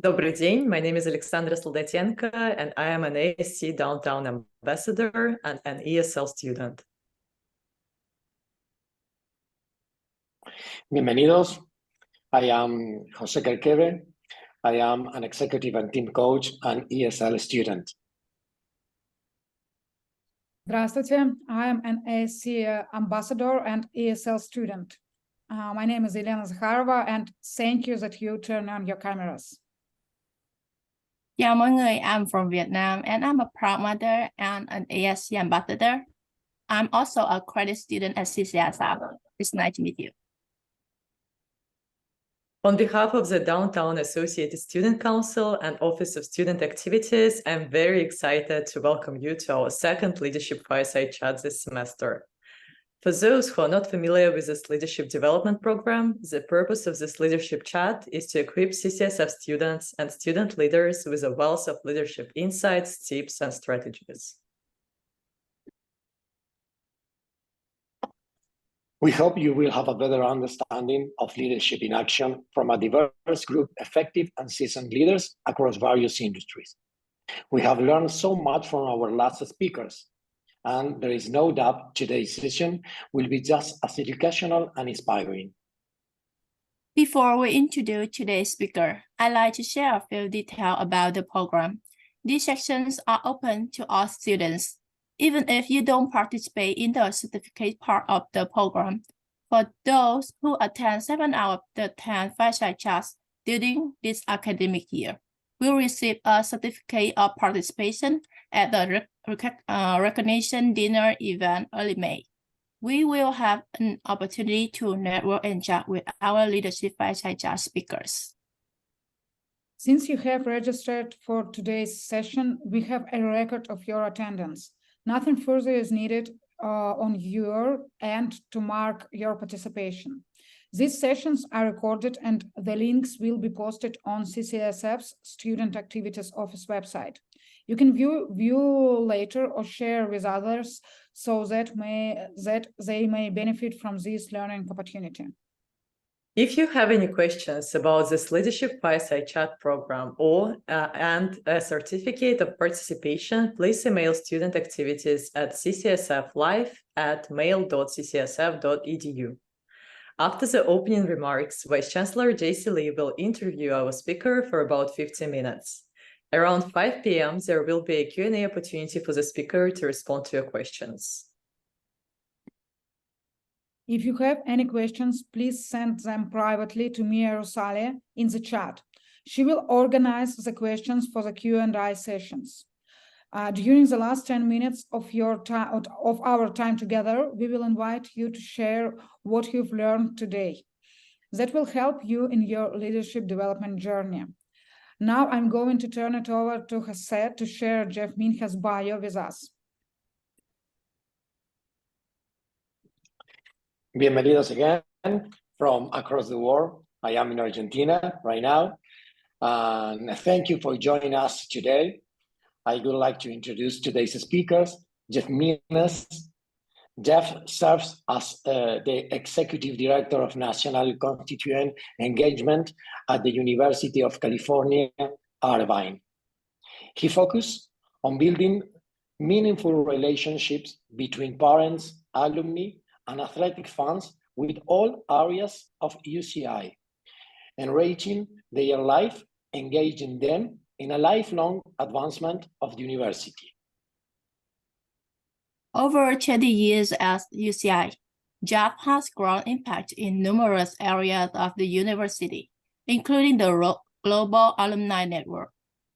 Добрый день, my name is Alexandra Soldatenko, and I am an ASC Downtown Ambassador and an ESL student. Bienvenidos. I am José Kerkeve. I am an executive and team coach and ESL student. Здравствуйте, I am an ASC ambassador and ESL student. My name is Elena Zakharova, and thank you that you turn on your cameras. Chào mọi người, I'm from Vietnam and I'm a proud mother and an ASC ambassador. I'm also a credit student at CCSF. It's nice to meet you. On behalf of the Downtown Associated Student Council and Office of Student Activities, I'm very excited to welcome you to our second Leadership Fireside Chat this semester. For those who are not familiar with this leadership development program, the purpose of this leadership chat is to equip CCSF students and student leaders with a wealth of leadership insights, tips, and strategies. We hope you will have a better understanding of leadership in action from a diverse group of effective and seasoned leaders across various industries. We have learned so much from our last speakers, and there is no doubt today's session will be just as educational and inspiring. Before we introduce today's speaker, I'd like to share a few details about the program. These sections are open to all students, even if you don't participate in the certificate part of the program. For those who attend 7 out of the 10 fireside chats during this academic year, will receive a certificate of participation at the recognition dinner event early May. We will have an opportunity to network and chat with our leadership fireside chat speakers. Since you have registered for today's session, we have a record of your attendance. Nothing further is needed on your end to mark your participation. These sessions are recorded and the links will be posted on CCSF's Student Activities Office website. You can view later or share with others so that they may benefit from this learning opportunity. If you have any questions about this Leadership Fireside Chat program and a certificate of participation, please email Student Activities at ccsflive@mail.ccsf.edu. After the opening remarks, Vice Chancellor Geisce Ly will interview our speaker for about 15 minutes. Around 5 p.m., there will be a Q&A opportunity for the speaker to respond to your questions. If you have any questions, please send them privately to Mia Rosalia in the chat. She will organize the questions for the Q&A sessions. During the last 10 minutes of our time together, we will invite you to share what you've learned today. That will help you in your leadership development journey. Now I'm going to turn it over to José to share Jeff Minhas' bio with us. Bienvenidos again from across the world. I am in Argentina right now. And thank you for joining us today. I would like to introduce today's speakers, Jeff Minhas. Jeff serves as the Executive Director of National Constituent Engagement at the University of California, Irvine. He focuses on building meaningful relationships between parents, alumni, and athletic fans with all areas of UCI, enriching their life, engaging them in a lifelong advancement of the university. Over 20 years at UCI, Jeff has grown impact in numerous areas of the university, including the Global Alumni Network,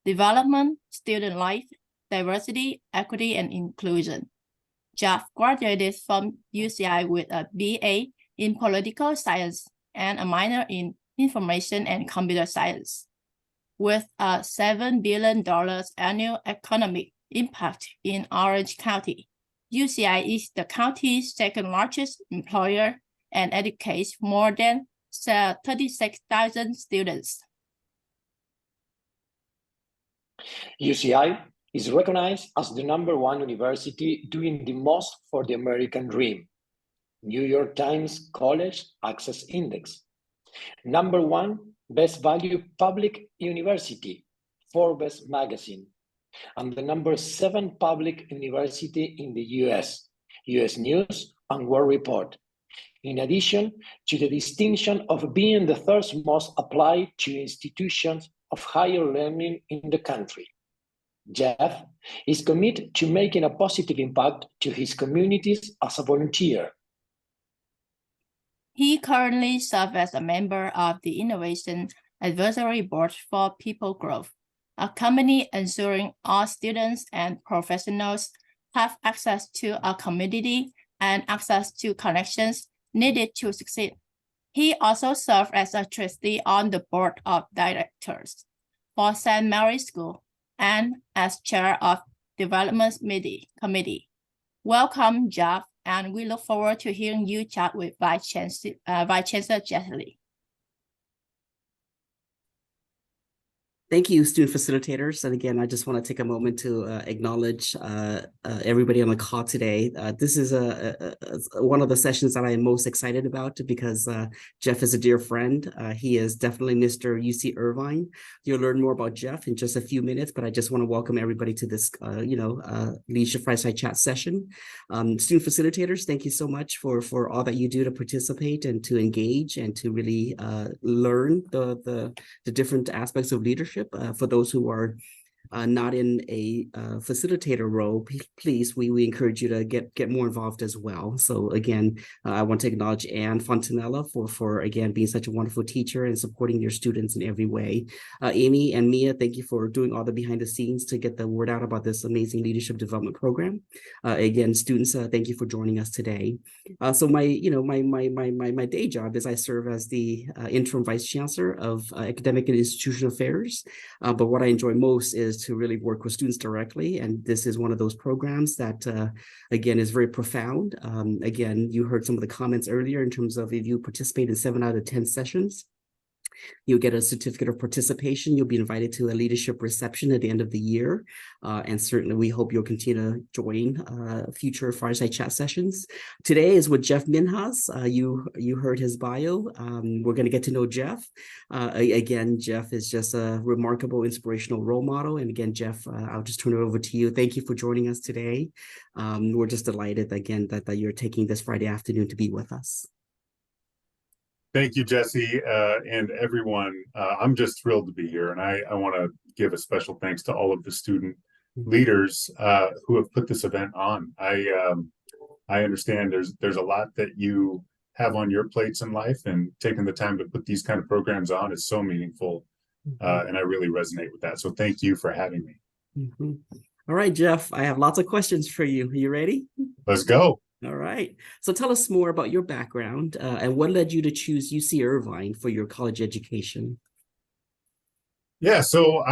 development, student life, diversity, equity, and inclusion. Jeff graduated from UCI with a BA in political science and a minor in information and computer science. With a $7 billion annual economic impact in Orange County, UCI is the county's second largest employer and educates more than 36,000 students. UCI is recognized as the #1 university doing the most for the American dream. New York Times College Access Index. #1 Best Value Public University, Forbes magazine, and the #7 public university in the US, US News and World Report, in addition to the distinction of being the third most applied to institutions of higher learning in the country. Jeff is committed to making a positive impact to his communities as a volunteer. He currently serves as a member of the Innovation Advisory Board for People Growth, a company ensuring all students and professionals have access to a community and access to connections needed to succeed. He also served as a trustee on the board of directors for St. Mary's School and as chair of Development Committee. Welcome, Jeff, and we look forward to hearing you chat with Vice Chancellor Geisce Ly. Thank you, student facilitators. And again, I just want to take a moment to acknowledge everybody on the call today. This is one of the sessions that I am most excited about because Jeff is a dear friend. He is definitely Mr. UC Irvine. You'll learn more about Jeff in just a few minutes, but I just want to welcome everybody to this, Leadership Fireside Chat session. Student facilitators, thank you so much for all that you do to participate and to engage and to really learn the different aspects of leadership. For those who are not in a facilitator role, please, we encourage you to get more involved as well. So again, I want to acknowledge Anne Fontanella for again being such a wonderful teacher and supporting your students in every way. Amy and Mia, thank you for doing all the behind the scenes to get the word out about this amazing leadership development program. Again, students, thank you for joining us today. So my day job is I serve as the interim vice chancellor of academic and institutional affairs. But what I enjoy most is to really work with students directly. And this is one of those programs that, again, is very profound. Again, you heard some of the comments earlier in terms of if you participate in 7 out of 10 sessions, you'll get a certificate of participation. You'll be invited to a leadership reception at the end of the year. And certainly we hope you'll continue to join future Fireside Chat sessions. Today is with Jeff Minhas. You heard his bio. We're going to get to know Jeff. Again, Jeff is just a remarkable, inspirational role model. And again, Jeff, I'll just turn it over to you. Thank you for joining us today. We're just delighted, again, that you're taking this Friday afternoon to be with us. Thank you, Jesse, and everyone. I'm just thrilled to be here, and I want to give a special thanks to all of the student leaders who have put this event on. I understand there's a lot that you have on your plates in life, and taking the time to put these kind of programs on is so meaningful, and I really resonate with that. So thank you for having me. All right, Jeff, I have lots of questions for you. Are you ready? Let's go. All right. So tell us more about your background and what led you to choose UC Irvine for your college education. Yeah, so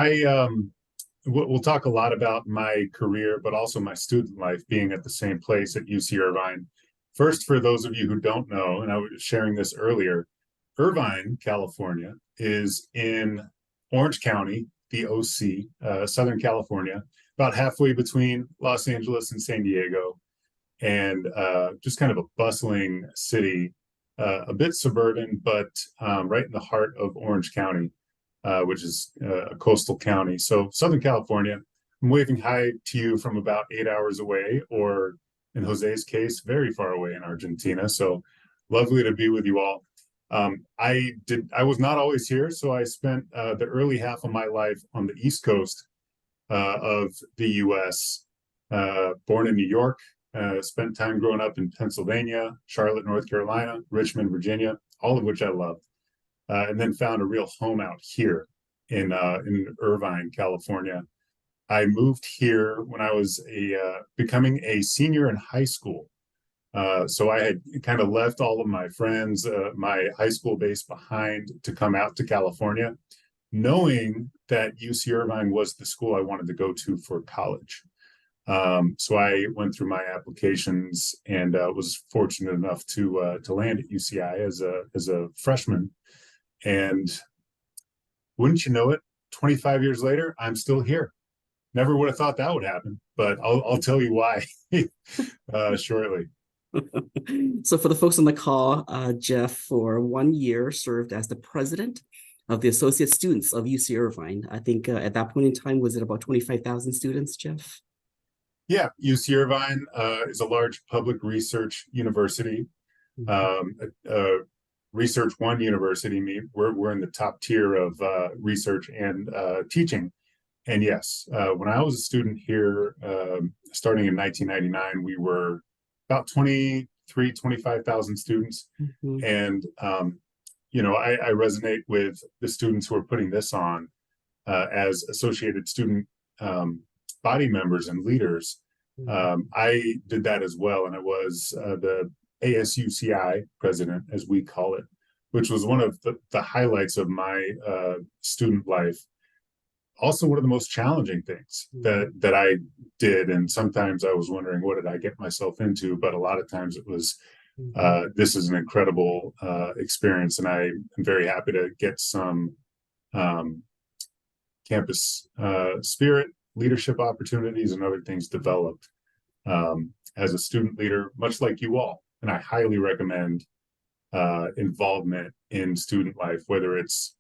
we'll talk a lot about my career, but also my student life being at the same place at UC Irvine. First, for those of you who don't know, and I was sharing this earlier, Irvine, California is in Orange County, the OC, Southern California, about halfway between Los Angeles and San Diego. And just kind of a bustling city, a bit suburban, but right in the heart of Orange County, which is a coastal county. So Southern California, I'm waving hi to you from about 8 hours away, or in Jose's case, very far away in Argentina. So lovely to be with you all. I was not always here, so I spent the early half of my life on the East Coast of the US, born in New York. Spent time growing up in Pennsylvania, Charlotte, North Carolina, Richmond, Virginia, all of which I loved, and then found a real home out here in Irvine, California. I moved here when I was becoming a senior in high school. So I had kind of left all of my friends, my high school base behind to come out to California, knowing that UC Irvine was the school I wanted to go to for college. So I went through my applications and was fortunate enough to land at UCI as a freshman. And wouldn't you know it, 25 years later, I'm still here. Never would have thought that would happen, but I'll tell you why shortly. So for the folks on the call, Jeff, for 1 year, served as the president of the associate students of UC Irvine. I think at that point in time, was it about 25,000 students, Jeff? Yeah, UC Irvine is a large public research university. Research One University. We're in the top tier of research and teaching. And yes, when I was a student here, starting in 1999, we were about 25,000 students. And, you know, I resonate with the students who are putting this on as associated student body members and leaders. I did that as well. And I was the ASUCI president, as we call it, which was one of the highlights of my student life. Also, one of the most challenging things that I did, and sometimes I was wondering, what did I get myself into? But a lot of times it was, this is an incredible experience, and I am very happy to get some campus spirit, leadership opportunities, and other things developed as a student leader, much like you all. And I highly recommend involvement in student life, whether it's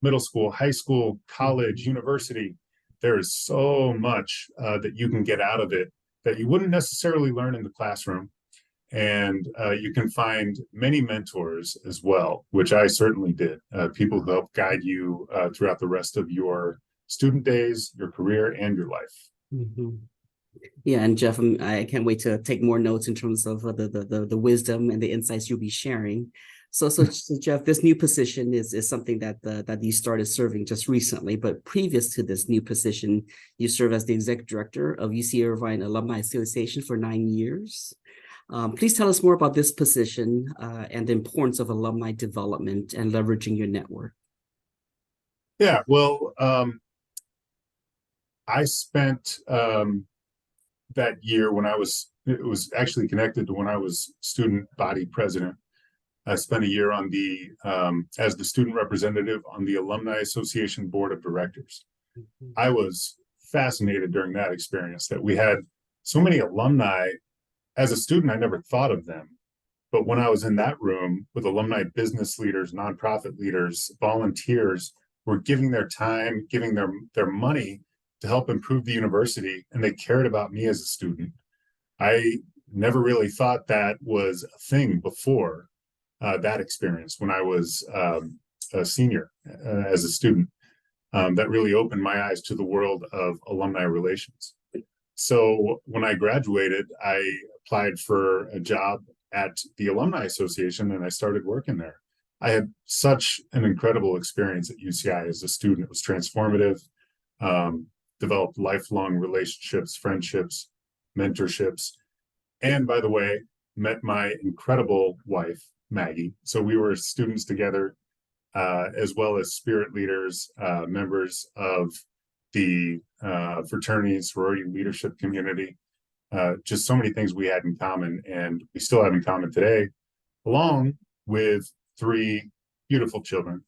middle school, high school, college, university. There is so much that you can get out of it that you wouldn't necessarily learn in the classroom. And you can find many mentors as well, which I certainly did. People who help guide you throughout the rest of your student days, your career, and your life. Yeah, and Jeff, I can't wait to take more notes in terms of the wisdom and the insights you'll be sharing. So Jeff, this new position is something that you started serving just recently, but previous to this new position, you serve as the executive director of UC Irvine Alumni Association for 9 years. Please tell us more about this position and the importance of alumni development and leveraging your network. Yeah, well, I spent that year when it was actually connected to when I was student body president. I spent a year on the as the student representative on the Alumni Association Board of Directors. I was fascinated during that experience that we had so many alumni. As a student, I never thought of them. But when I was in that room with alumni business leaders, nonprofit leaders, volunteers, were giving their time, giving their money to help improve the university, and they cared about me as a student. I never really thought that was a thing before that experience when I was a senior as a student. That really opened my eyes to the world of alumni relations. So when I graduated, I applied for a job at the Alumni Association, and I started working there. I had such an incredible experience at UCI as a student. It was transformative. Developed lifelong relationships, friendships, mentorships, and by the way, met my incredible wife, Maggie. So we were students together, as well as spirit leaders, members of the fraternity, sorority leadership community. Just so many things we had in common, and we still have in common today, along with 3 beautiful children.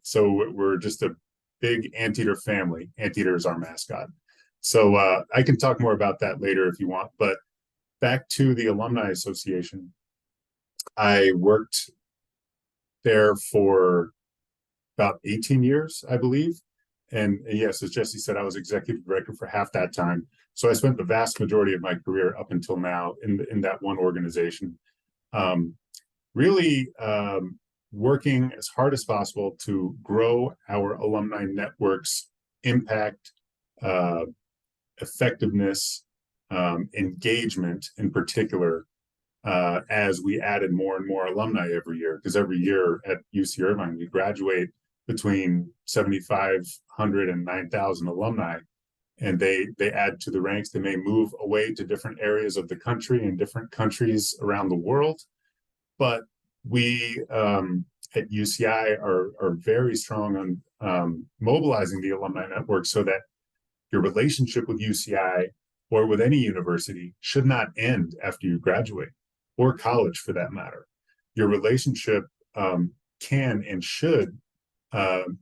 So we're just a big Anteater family. Anteater is our mascot. So I can talk more about that later if you want, but back to the Alumni Association. I worked there for about 18 years, I believe. And yes, as Jesse said, I was executive director for half that time. So I spent the vast majority of my career up until now in that one organization, really working as hard as possible to grow our alumni network's impact, effectiveness, engagement in particular, as we added more and more alumni every year. Because every year at UC Irvine, we graduate between 7,500 and 9,000 alumni, and they add to the ranks. They may move away to different areas of the country and different countries around the world, but we at UCI are very strong on mobilizing the alumni network so that your relationship with UCI or with any university should not end after you graduate, or college for that matter. Your relationship can and should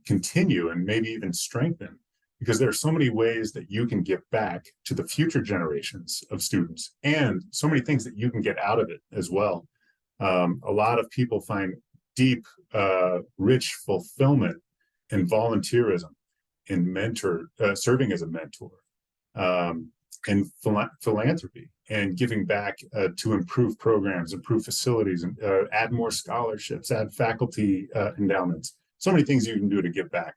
continue and maybe even strengthen, because there are so many ways that you can give back to the future generations of students, and so many things that you can get out of it as well. A lot of people find deep, rich fulfillment in volunteerism, in serving as a mentor, in philanthropy, and giving back to improve programs, improve facilities, and add more scholarships, add faculty endowments. So many things you can do to give back.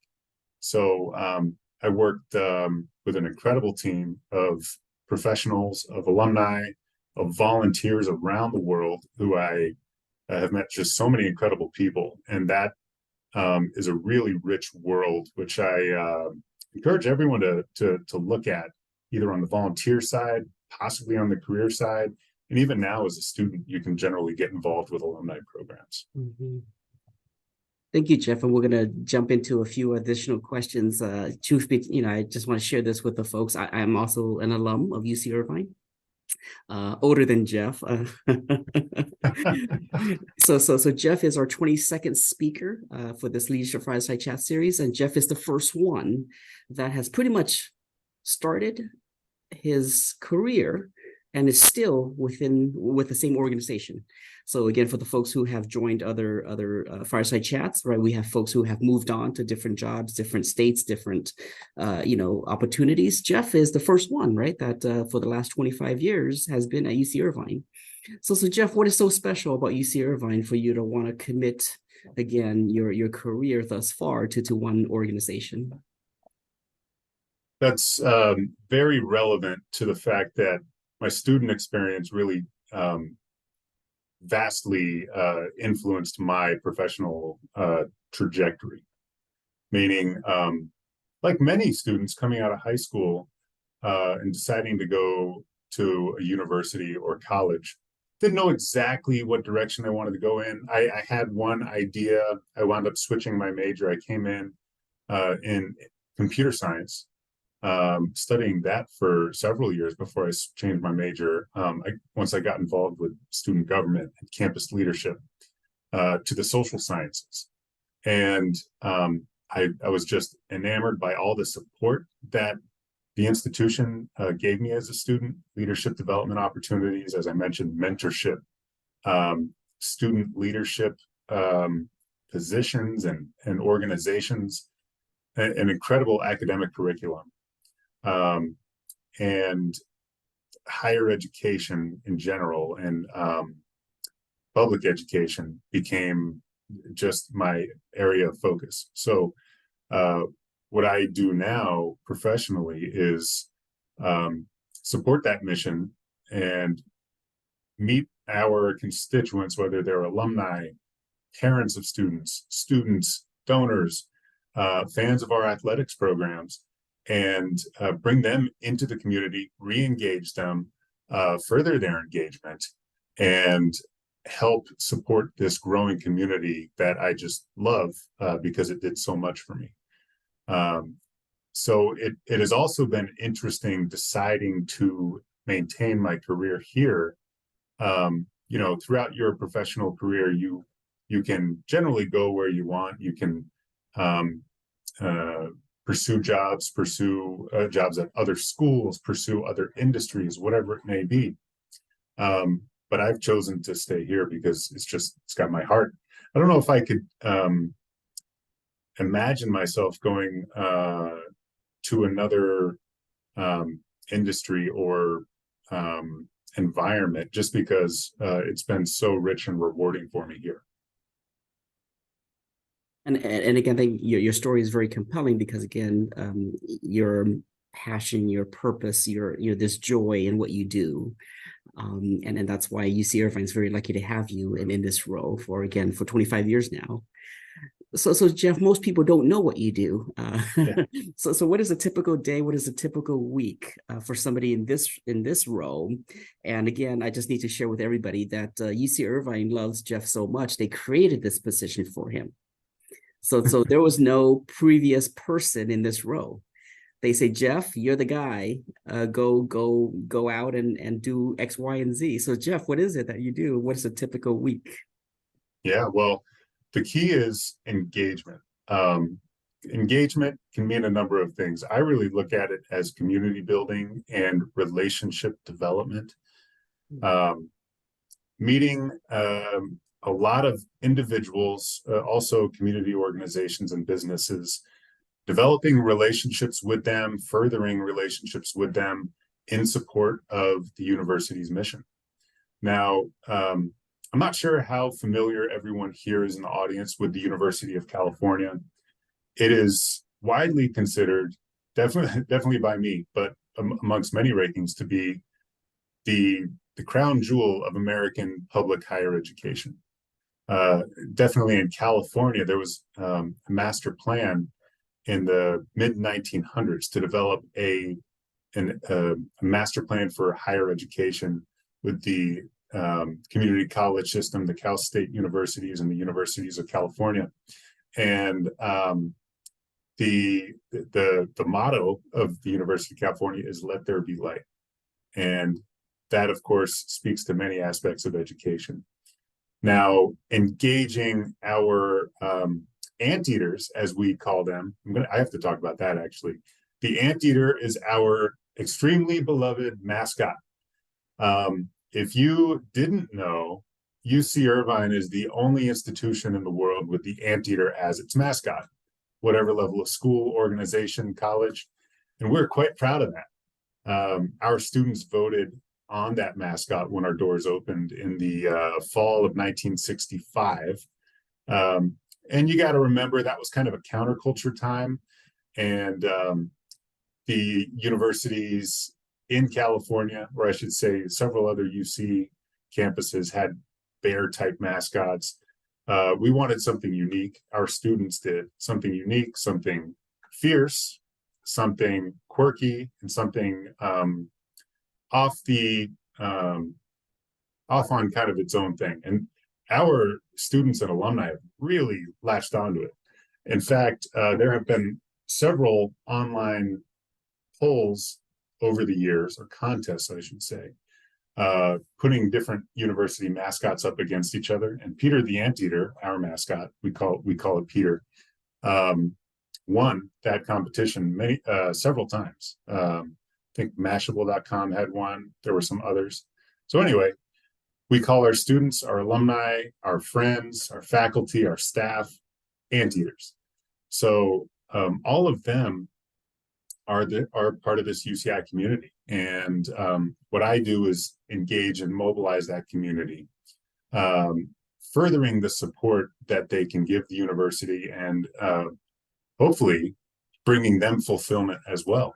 So I worked with an incredible team of professionals, of alumni, of volunteers around the world who I have met just so many incredible people. And that is a really rich world, which I encourage everyone to look at, either on the volunteer side, possibly on the career side. And even now as a student, you can generally get involved with alumni programs. Mm-hmm. Thank you, Jeff. And we're going to jump into a few additional questions. Truth be, I just want to share this with the folks. I am also an alum of UC Irvine, older than Jeff. So Jeff is our 22nd speaker for this Leadership Fireside Chat series. And Jeff is the first one that has pretty much started his career and is still with the same organization. So again, for the folks who have joined other fireside chats, right? We have folks who have moved on to different jobs, different states, different opportunities. Jeff is the first one, right? That for the last 25 years has been at UC Irvine. So Jeff, what is so special about UC Irvine for you to want to commit again your career thus far to one organization? That's very relevant to the fact that my student experience really vastly influenced my professional trajectory. Meaning, like many students coming out of high school and deciding to go to a university or college, didn't know exactly what direction I wanted to go in. I had one idea. I wound up switching my major. I came in computer science, studying that for several years before I changed my major. Once I got involved with student government and campus leadership, to the social sciences. And I was just enamored by all the support that the institution gave me as a student, leadership development opportunities, as I mentioned, mentorship, student leadership positions and organizations, an incredible academic curriculum. And higher education in general and public education became just my area of focus. So what I do now professionally is support that mission and meet our constituents, whether they're alumni, parents of students, donors, fans of our athletics programs, and bring them into the community, re-engage them, further their engagement, and help support this growing community that I just love because it did so much for me. So it has also been interesting deciding to maintain my career here. Throughout your professional career, you can generally go where you want. You can pursue jobs at other schools, pursue other industries, whatever it may be. But I've chosen to stay here because it's got my heart. I don't know if I could imagine myself going to another industry or environment just because it's been so rich and rewarding for me here. And again, I think your story is very compelling because again, your passion, your purpose, your this joy in what you do, and that's why UC Irvine is very lucky to have you in this role for 25 years now. So Jeff, most people don't know what you do. Yeah. So what is a typical day? What is a typical week for somebody in this role? And again, I just need to share with everybody that UC Irvine loves Jeff so much they created this position for him. So there was no previous person in this role. They say, Jeff, you're the guy. Go out and do X, Y, and Z. So Jeff, what is it that you do? What is a typical week? Yeah, well, the key is engagement. Engagement can mean a number of things. I really look at it as community building and relationship development. Meeting a lot of individuals, also community organizations and businesses, developing relationships with them, furthering relationships with them in support of the university's mission. Now, I'm not sure how familiar everyone here is in the audience with the University of California. It is widely considered, definitely by me, but amongst many rankings, to be the crown jewel of American public higher education. Definitely in California, there was a master plan in the mid-1900s to develop a master plan for higher education with the community college system, the Cal State universities and the universities of California. And the motto of the University of California is "Let there be light." And that, of course, speaks to many aspects of education. Now, engaging our anteaters, as we call them, I have to talk about that actually. The anteater is our extremely beloved mascot. If you didn't know, UC Irvine is the only institution in the world with the anteater as its mascot, whatever level of school, organization, college, and we're quite proud of that. Our students voted on that mascot when our doors opened in the fall of 1965. And you got to remember that was kind of a counterculture time. And the universities in California, or I should say several other UC campuses, had bear-type mascots. We wanted something unique. Our students did something unique, something fierce, something quirky, and something off on kind of its own thing. And our students and alumni have really latched onto it. In fact, there have been several online polls over the years, or contests, I should say, putting different university mascots up against each other. And Peter the Anteater, our mascot, we call it Peter, won that competition several times. I think Mashable.com had one. There were some others. So anyway, we call our students, our alumni, our friends, our faculty, our staff, anteaters. So all of them are part of this UCI community. And what I do is engage and mobilize that community, furthering the support that they can give the university, and hopefully bringing them fulfillment as well.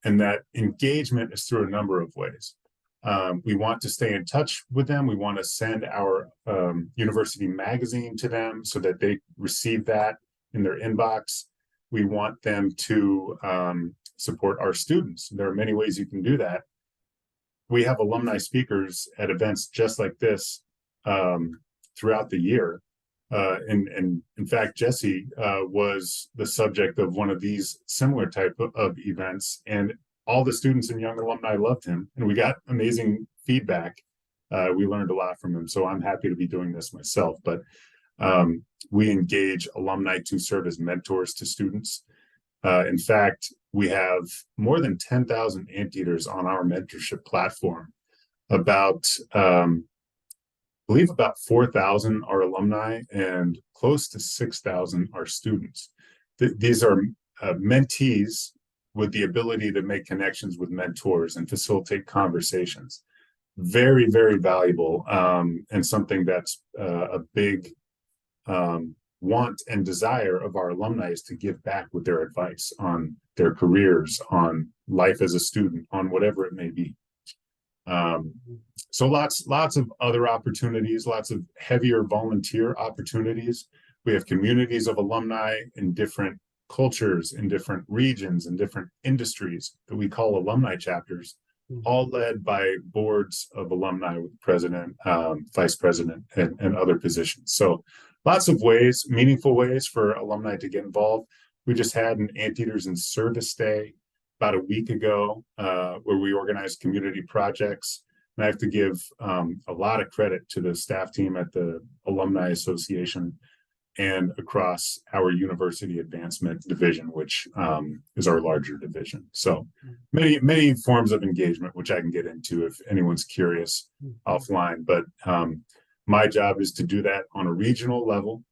And that engagement is through a number of ways. We want to stay in touch with them. We want to send our university magazine to them so that they receive that in their inbox. We want them to support our students. There are many ways you can do that. We have alumni speakers at events just like this throughout the year. And in fact, Jesse was the subject of one of these similar type of events, and all the students and young alumni loved him, and we got amazing feedback. We learned a lot from him, so I'm happy to be doing this myself. But we engage alumni to serve as mentors to students. In fact, we have more than 10,000 anteaters on our mentorship platform. I believe about 4,000 are alumni and close to 6,000 are students. These are mentees with the ability to make connections with mentors and facilitate conversations. Very, very valuable, and something that's a big want and desire of our alumni is to give back with their advice on their careers, on life as a student, on whatever it may be. So lots of other opportunities, lots of heavier volunteer opportunities. We have communities of alumni in different cultures, in different regions, in different industries that we call alumni chapters, all led by boards of alumni with president, vice president, and other positions. So lots of ways, meaningful ways for alumni to get involved. We just had an Anteaters in Service Day about a week ago, where we organized community projects. And I have to give a lot of credit to the staff team at the Alumni Association and across our University Advancement Division, which is our larger division. So many forms of engagement, which I can get into if anyone's curious offline. But My job is to do that on a regional level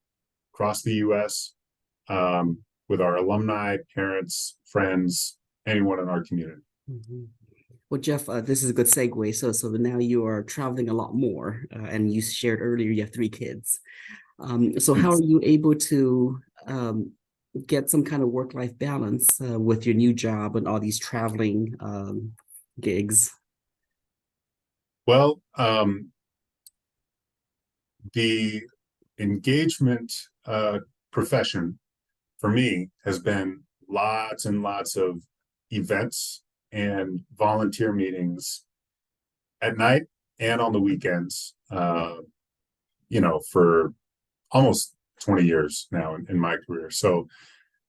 across the US with our alumni, parents, friends, anyone in our community. Mhm. Well, Jeff, this is a good segue. So now you are traveling a lot more, and you shared earlier you have 3 kids. So how are you able to get some kind of work-life balance with your new job and all these traveling gigs? Well, the engagement profession for me has been lots and lots of events and volunteer meetings at night and on the weekends, for almost 20 years now in my career. So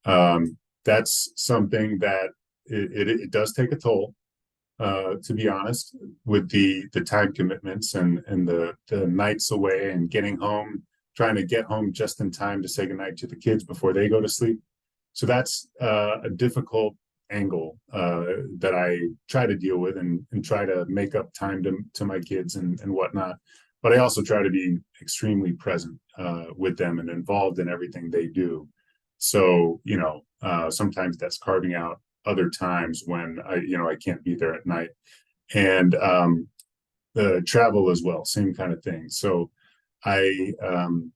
that's something that it does take a toll, to be honest, with the time commitments and the nights away and getting home, trying to get home just in time to say goodnight to the kids before they go to sleep. So that's a difficult angle that I try to deal with and try to make up time to my kids and whatnot. But I also try to be extremely present with them and involved in everything they do. So, sometimes that's carving out other times when I can't be there at night. And the travel as well, same kind of thing. So I am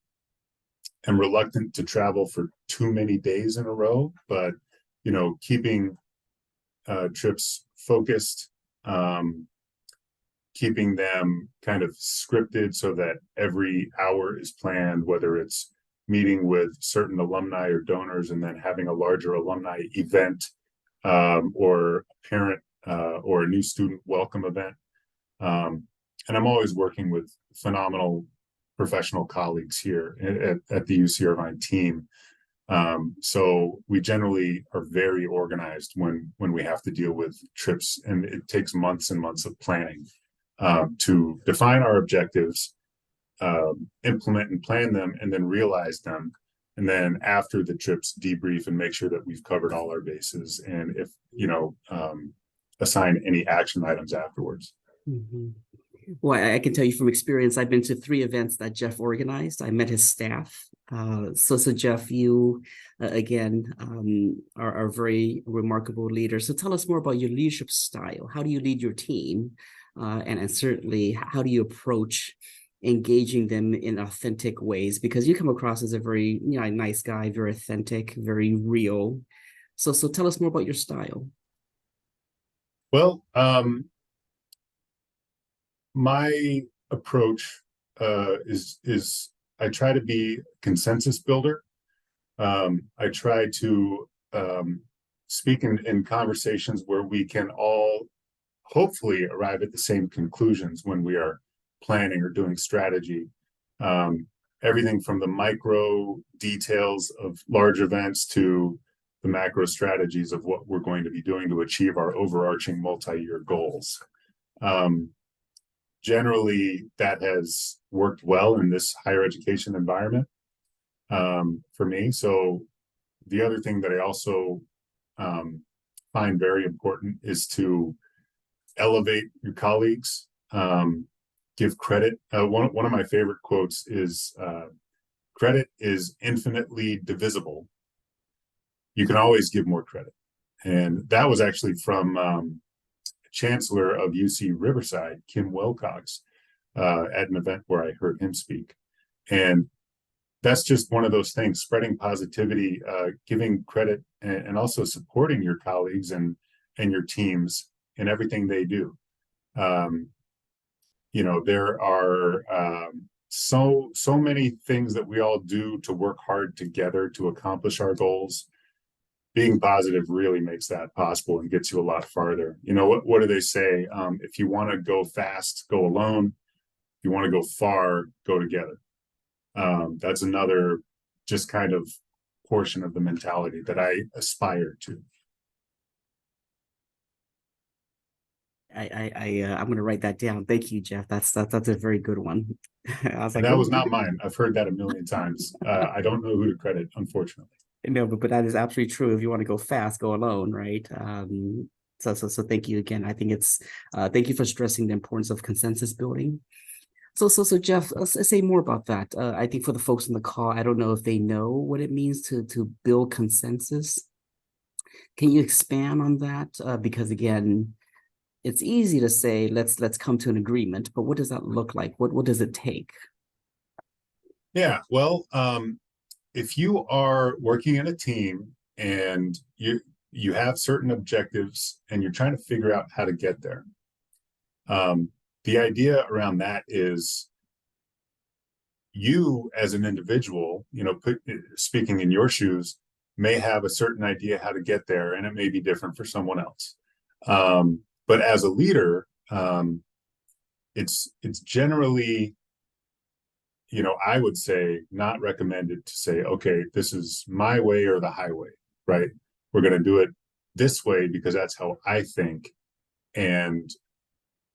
reluctant to travel for too many days in a row, but keeping trips focused, keeping them kind of scripted so that every hour is planned, whether it's meeting with certain alumni or donors and then having a larger alumni event, or a parent or a new student welcome event. And I'm always working with phenomenal professional colleagues here at the UC Irvine team. So we generally are very organized when we have to deal with trips, and it takes months and months of planning to define our objectives, implement and plan them, and then realize them. And then after the trips, debrief and make sure that we've covered all our bases, and if assign any action items afterwards. Mm-hmm. Well, I can tell you from experience, I've been to 3 events that Jeff organized. I met his staff. So Jeff, you again are a very remarkable leader. So tell us more about your leadership style. How do you lead your team? And certainly, how do you approach engaging them in authentic ways? Because you come across as a very nice guy, very authentic, very real. So tell us more about your style. Well, my approach is I try to be a consensus builder. I try to speak in conversations where we can all hopefully arrive at the same conclusions when we are planning or doing strategy. Everything from the micro details of large events to the macro strategies of what we're going to be doing to achieve our overarching multi-year goals. Generally, that has worked well in this higher education environment for me. So the other thing that I also find very important is to elevate your colleagues, give credit. One of my favorite quotes is, credit is infinitely divisible. You can always give more credit. And that was actually from Chancellor of UC Riverside, Kim Wilcox, at an event where I heard him speak. And that's just one of those things, spreading positivity, giving credit, and also supporting your colleagues and your teams in everything they do. There are so many things that we all do to work hard together to accomplish our goals. Being positive really makes that possible and gets you a lot farther. What do they say? If you want to go fast, go alone. If you want to go far, go together. That's another just kind of portion of the mentality that I aspire to. I'm going to write that down. Thank you, Jeff. That's a very good one. I was like, that was not mine. I've heard that a million times. I don't know who to credit, unfortunately. No, but that is absolutely true. If you want to go fast, go alone, right? So thank you again. I think it's thank you for stressing the importance of consensus building. So Jeff, say more about that. I think for the folks on the call, I don't know if they know what it means to build consensus. Can you expand on that? Because again, it's easy to say let's come to an agreement, but what does that look like? What does it take? Yeah, well, if you are working in a team and you have certain objectives and you're trying to figure out how to get there, the idea around that is you as an individual, speaking in your shoes, may have a certain idea how to get there, and it may be different for someone else. But as a leader, it's generally, I would say not recommended to say, okay, this is my way or the highway, right? We're going to do it this way because that's how I think. And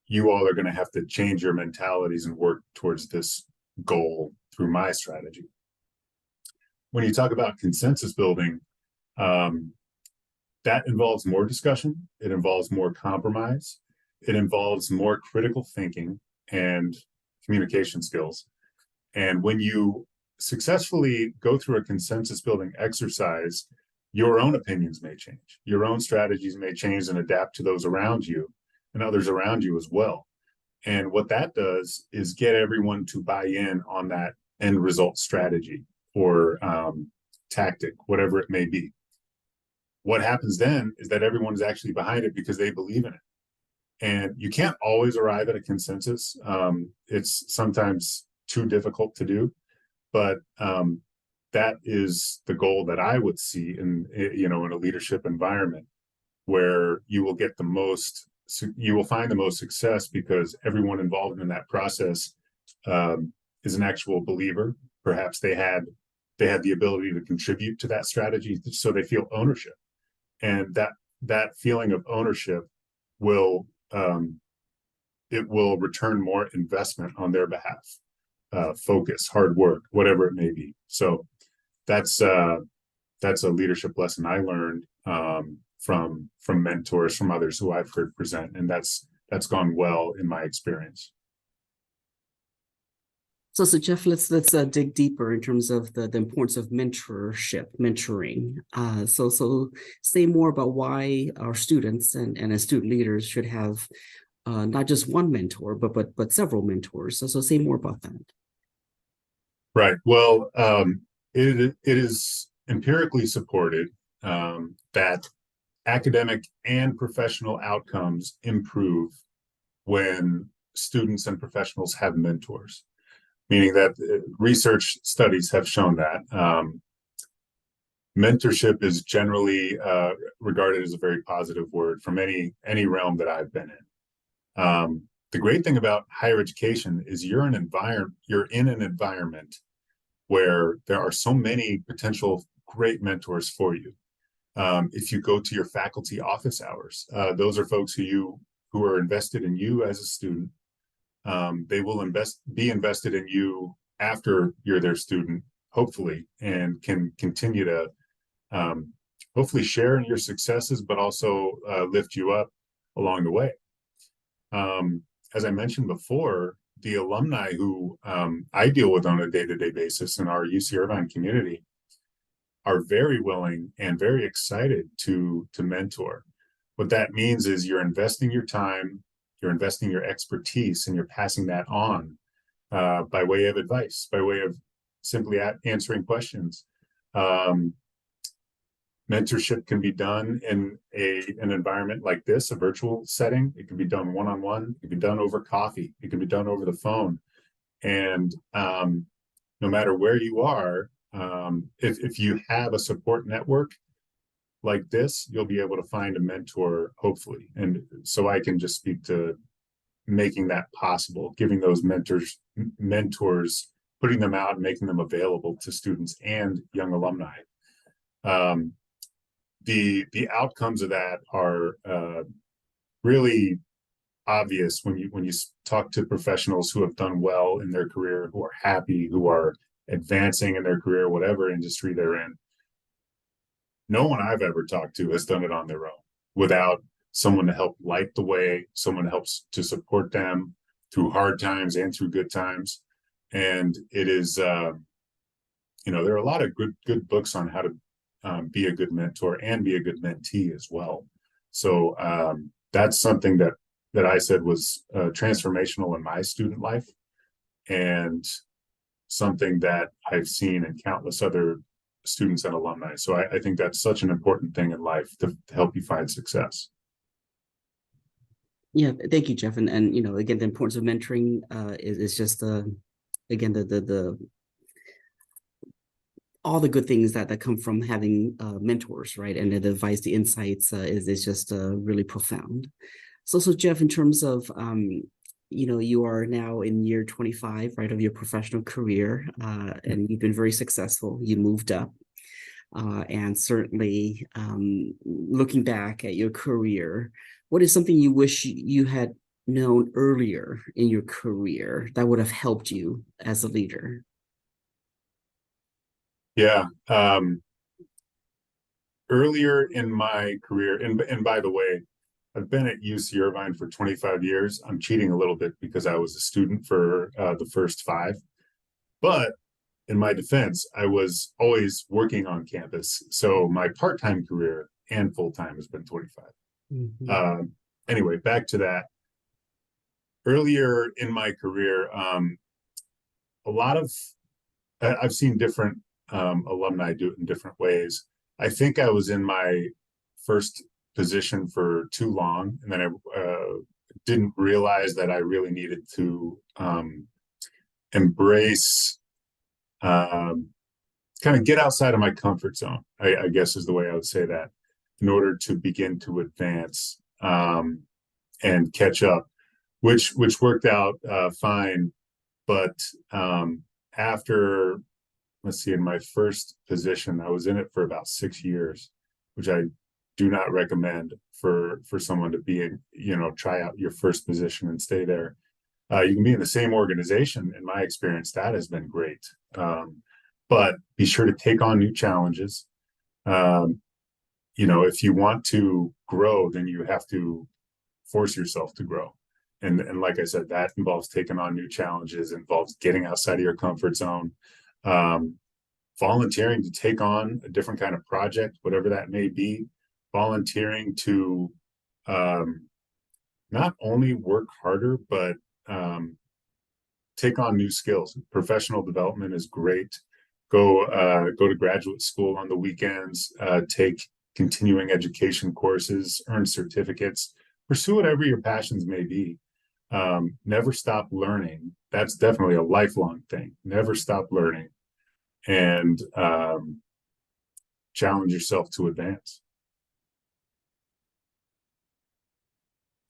you all are going to have to change your mentalities and work towards this goal through my strategy. When you talk about consensus building, that involves more discussion. It involves more compromise. It involves more critical thinking and communication skills. And when you successfully go through a consensus building exercise, your own opinions may change. Your own strategies may change and adapt to those around you and others around you as well. And what that does is get everyone to buy in on that end result strategy or tactic, whatever it may be. What happens then is that everyone is actually behind it because they believe in it. And you can't always arrive at a consensus. It's sometimes too difficult to do, but that is the goal that I would see in a leadership environment where you will get the most, you will find the most success because everyone involved in that process is an actual believer. Perhaps they had the ability to contribute to that strategy, so they feel ownership, and that feeling of ownership will it will return more investment on their behalf, focus, hard work, whatever it may be. So that's a leadership lesson I learned from mentors, from others who I've heard present, and that's gone well in my experience. So Jeff, let's dig deeper in terms of the importance of mentoring. So say more about why our students and as student leaders should have not just one mentor, but several mentors. So say more about that. Right. Well, it is empirically supported that academic and professional outcomes improve when students and professionals have mentors. Meaning that research studies have shown that mentorship is generally regarded as a very positive word from any realm that I've been in. The great thing about higher education is you're in an environment where there are so many potential great mentors for you. If you go to your faculty office hours, those are folks who are invested in you as a student. They will be invested in you after you're their student, hopefully, and can continue to hopefully share in your successes, but also lift you up along the way. As I mentioned before, the alumni who I deal with on a day-to-day basis in our UC Irvine community are very willing and very excited to mentor. What that means is you're investing your time, you're investing your expertise, and you're passing that on by way of advice, by way of simply answering questions. Mentorship can be done in an environment like this, a virtual setting. It can be done one-on-one. It can be done over coffee. It can be done over the phone. And no matter where you are, if you have a support network like this, you'll be able to find a mentor, hopefully. And so I can just speak to making that possible, giving those mentors, putting them out and making them available to students and young alumni. The outcomes of that are really obvious when you talk to professionals who have done well in their career, who are happy, who are advancing in their career, whatever industry they're in. No one I've ever talked to has done it on their own without someone to help light the way, someone helps to support them, through hard times and through good times. And it is, you know, there are a lot of good books on how to be a good mentor and be a good mentee as well. So that's something that I said was transformational in my student life, and something that I've seen in countless other students and alumni. So I think that's such an important thing in life to help you find success. Yeah, thank you, Jeff. And you know, again, the importance of mentoring is just again the all the good things that come from having mentors, right? And the advice, the insights is just really profound. So Jeff, in terms of you know, you are now in year 25, right, of your professional career, and you've been very successful. You moved up, and certainly looking back at your career, what is something you wish you had known earlier in your career that would have helped you as a leader? Yeah. Earlier in my career, and by the way, I've been at UC Irvine for 25 years. I'm cheating a little bit because I was a student for the first 5. But in my defense, I was always working on campus. So my part-time career and full-time has been 25. Mm-hmm. Anyway, back to that. Earlier in my career, a lot of, I've seen different alumni do it in different ways. I think I was in my first position for too long, and then I didn't realize that I really needed to embrace, kind of get outside of my comfort zone, I guess is the way I would say that, in order to begin to advance and catch up, which worked out fine. But after, let's see, in my first position, I was in it for about 6 years, which I do not recommend for someone to be in, you know, try out your first position and stay there. You can be in the same organization. In my experience, that has been great. But be sure to take on new challenges. You know, if you want to grow, then you have to force yourself to grow. And like I said, that involves taking on new challenges, involves getting outside of your comfort zone, volunteering to take on a different kind of project, whatever that may be, volunteering to not only work harder, but take on new skills. Professional development is great. Go to graduate school on the weekends, take continuing education courses, earn certificates, pursue whatever your passions may be. Never stop learning. That's definitely a lifelong thing. Never stop learning, and challenge yourself to advance.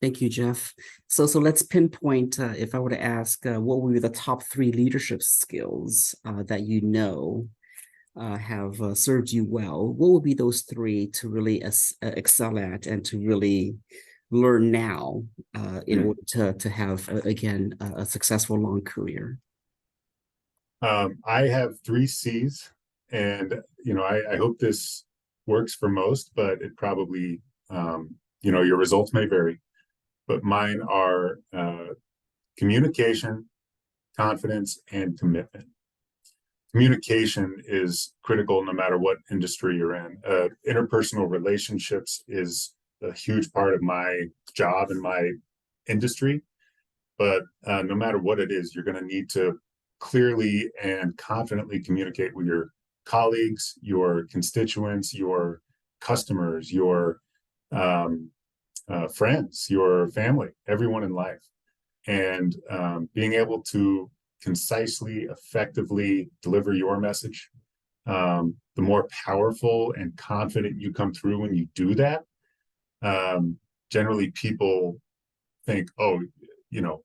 Thank you, Jeff. So let's pinpoint, if I were to ask, what would be the top 3 leadership skills that you know have served you well? What would be those 3 to really excel at and to really learn now in order to have, again, a successful long career? I have 3 C's, and you know, I hope this works for most, but it probably, you know, your results may vary. But mine are communication, confidence, and commitment. Communication is critical no matter what industry you're in. Interpersonal relationships is a huge part of my job and my industry. But no matter what it is, you're going to need to clearly and confidently communicate with your colleagues, your constituents, your customers, your friends, your family, everyone in life. And being able to concisely, effectively deliver your message, the more powerful and confident you come through when you do that, generally people think, oh, you know,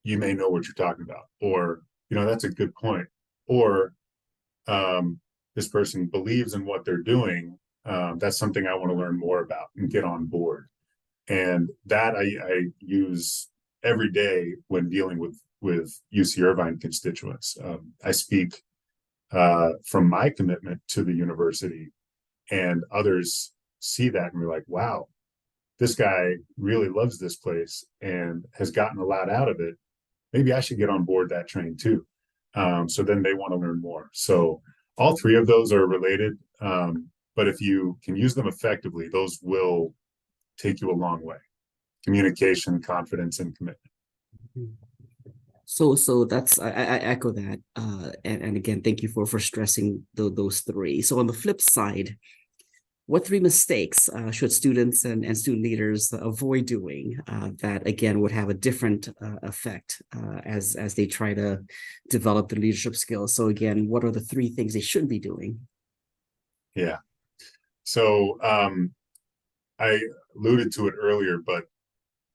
you may know what you're talking about, or, you know, that's a good point, or this person believes in what they're doing. That's something I want to learn more about and get on board. And that I use every day when dealing with UC Irvine constituents. I speak from my commitment to the university, and others see that and we're like, wow, this guy really loves this place and has gotten a lot out of it. maybe I should get on board that train too. So then they want to learn more. So all three of those are related. But if you can use them effectively, those will take you a long way. Communication, confidence, and commitment. So that's I echo that. And again, thank you for stressing those three. So on the flip side, what three mistakes should students and student leaders avoid doing that again would have a different effect as they try to develop their leadership skills? So again, what are the three things they shouldn't be doing? Yeah. So I alluded to it earlier, but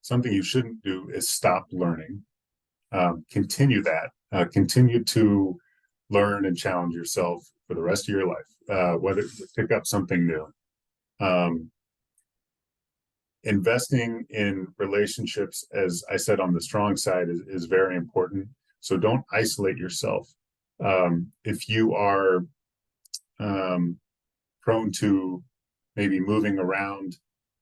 something you shouldn't do is stop learning. Continue that. Continue to learn and challenge yourself for the rest of your life, whether to pick up something new. Investing in relationships, as I said, on the strong side is very important. So don't isolate yourself. If you are prone to maybe moving around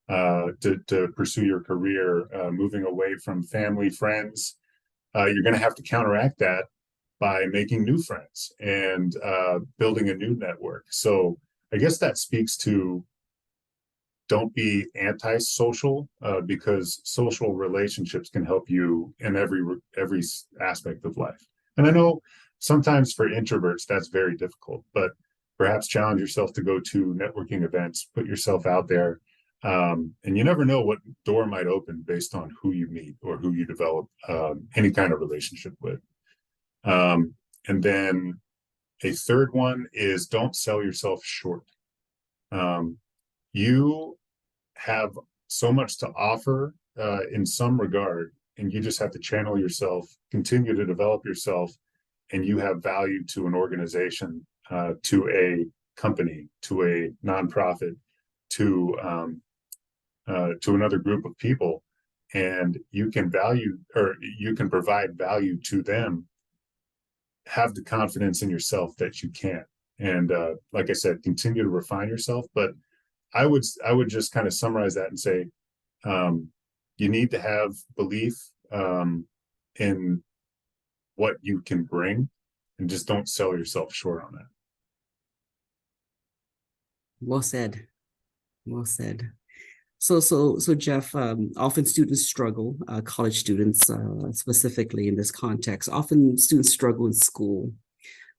to pursue your career, moving away from family, friends, you're going to have to counteract that by making new friends and building a new network. So I guess that speaks to don't be antisocial because social relationships can help you in every aspect of life. And I know sometimes for introverts, that's very difficult, but perhaps challenge yourself to go to networking events, put yourself out there. And you never know what door might open based on who you meet or who you develop any kind of relationship with. And then a third one is don't sell yourself short. You have so much to offer in some regard, and you just have to channel yourself, continue to develop yourself, and you have value to an organization, to a company, to a nonprofit, to another group of people, and you can provide value to them. Have the confidence in yourself that you can, and like I said, continue to refine yourself. But I would just kind of summarize that and say, you need to have belief in what you can bring, and just don't sell yourself short on that. Well said. Well said. So Jeff, often students struggle, college students specifically in this context, often students struggle in school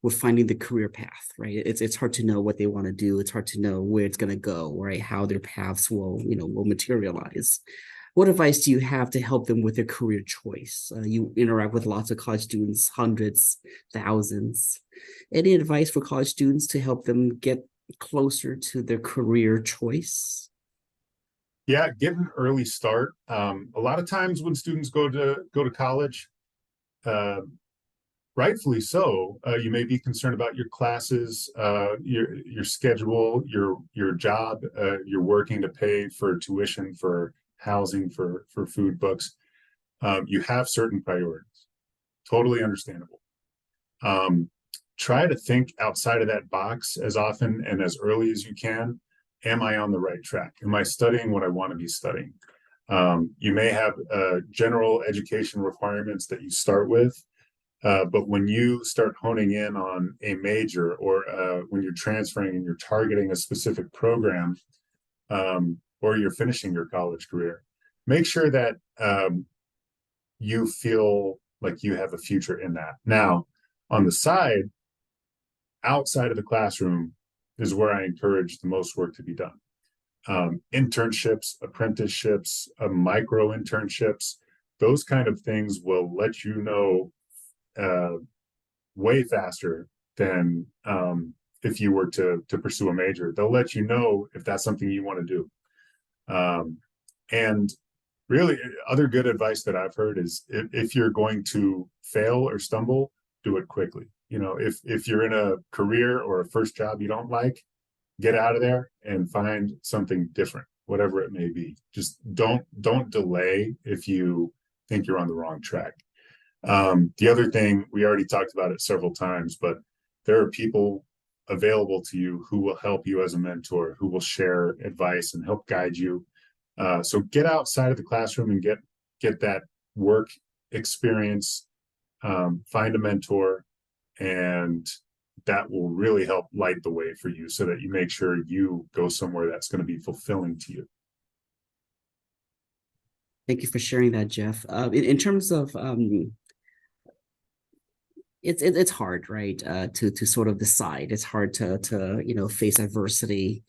with finding the career path, right? It's hard to know what they want to do. It's hard to know where it's going to go, right? How their paths will materialize. What advice do you have to help them with their career choice? You interact with lots of college students, hundreds, thousands. Any advice for college students to help them get closer to their career choice? Yeah, get an early start. A lot of times when students go to college, rightfully so, you may be concerned about your classes, your schedule, your job. You're working to pay for tuition, for housing, for food, books. You have certain priorities. Totally understandable. Try to think outside of that box as often and as early as you can. Am I on the right track? Am I studying what I want to be studying? You may have general education requirements that you start with, but when you start honing in on a major, or when you're transferring and you're targeting a specific program, or you're finishing your college career, make sure that you feel like you have a future in that. Now, on the side, outside of the classroom, is where I encourage the most work to be done. Internships, apprenticeships, micro internships, those kind of things will let you know way faster than if you were to pursue a major. They'll let you know if that's something you want to do. And really, other good advice that I've heard is if you're going to fail or stumble, do it quickly. You know, if you're in a career or a first job you don't like, get out of there and find something different, whatever it may be. Just don't delay if you think you're on the wrong track. The other thing, we already talked about it several times, but there are people available to you who will help you as a mentor, who will share advice and help guide you. So get outside of the classroom and get that work experience find a mentor, and that will really help light the way for you so that you make sure you go somewhere that's going to be fulfilling to you. Thank you for sharing that, Jeff. In terms of it's hard, right? To sort of decide. It's hard to face adversity.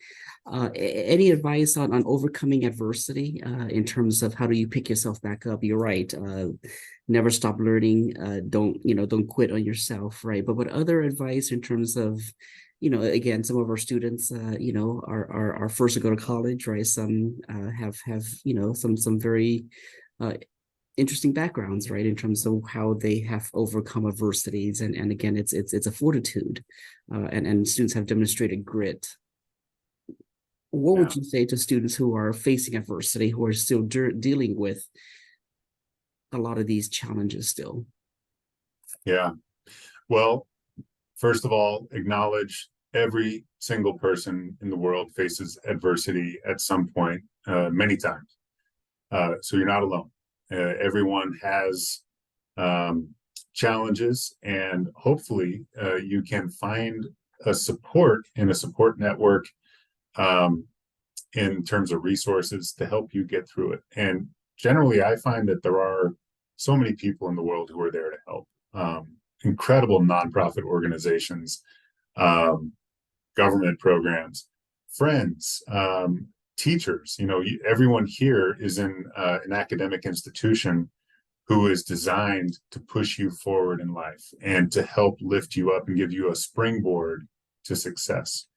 Any advice on overcoming adversity in terms of how do you pick yourself back up? You're right. Never stop learning. Don't quit on yourself, right? But what other advice in terms of, again, some of our students, are first to go to college, right? Some have some very interesting backgrounds, right, in terms of how they have overcome adversities, and again, it's a fortitude, and students have demonstrated grit. What would you say to students who are facing adversity, who are still dealing with a lot of these challenges still? Yeah, well, first of all, acknowledge every single person in the world faces adversity at some point, many times. So you're not alone. Everyone has challenges, and hopefully you can find a support network in terms of resources to help you get through it. And generally, I find that there are so many people in the world who are there to help. Incredible nonprofit organizations, government programs, friends, teachers. Everyone here is in an academic institution who is designed to push you forward in life and to help lift you up and give you a springboard to success.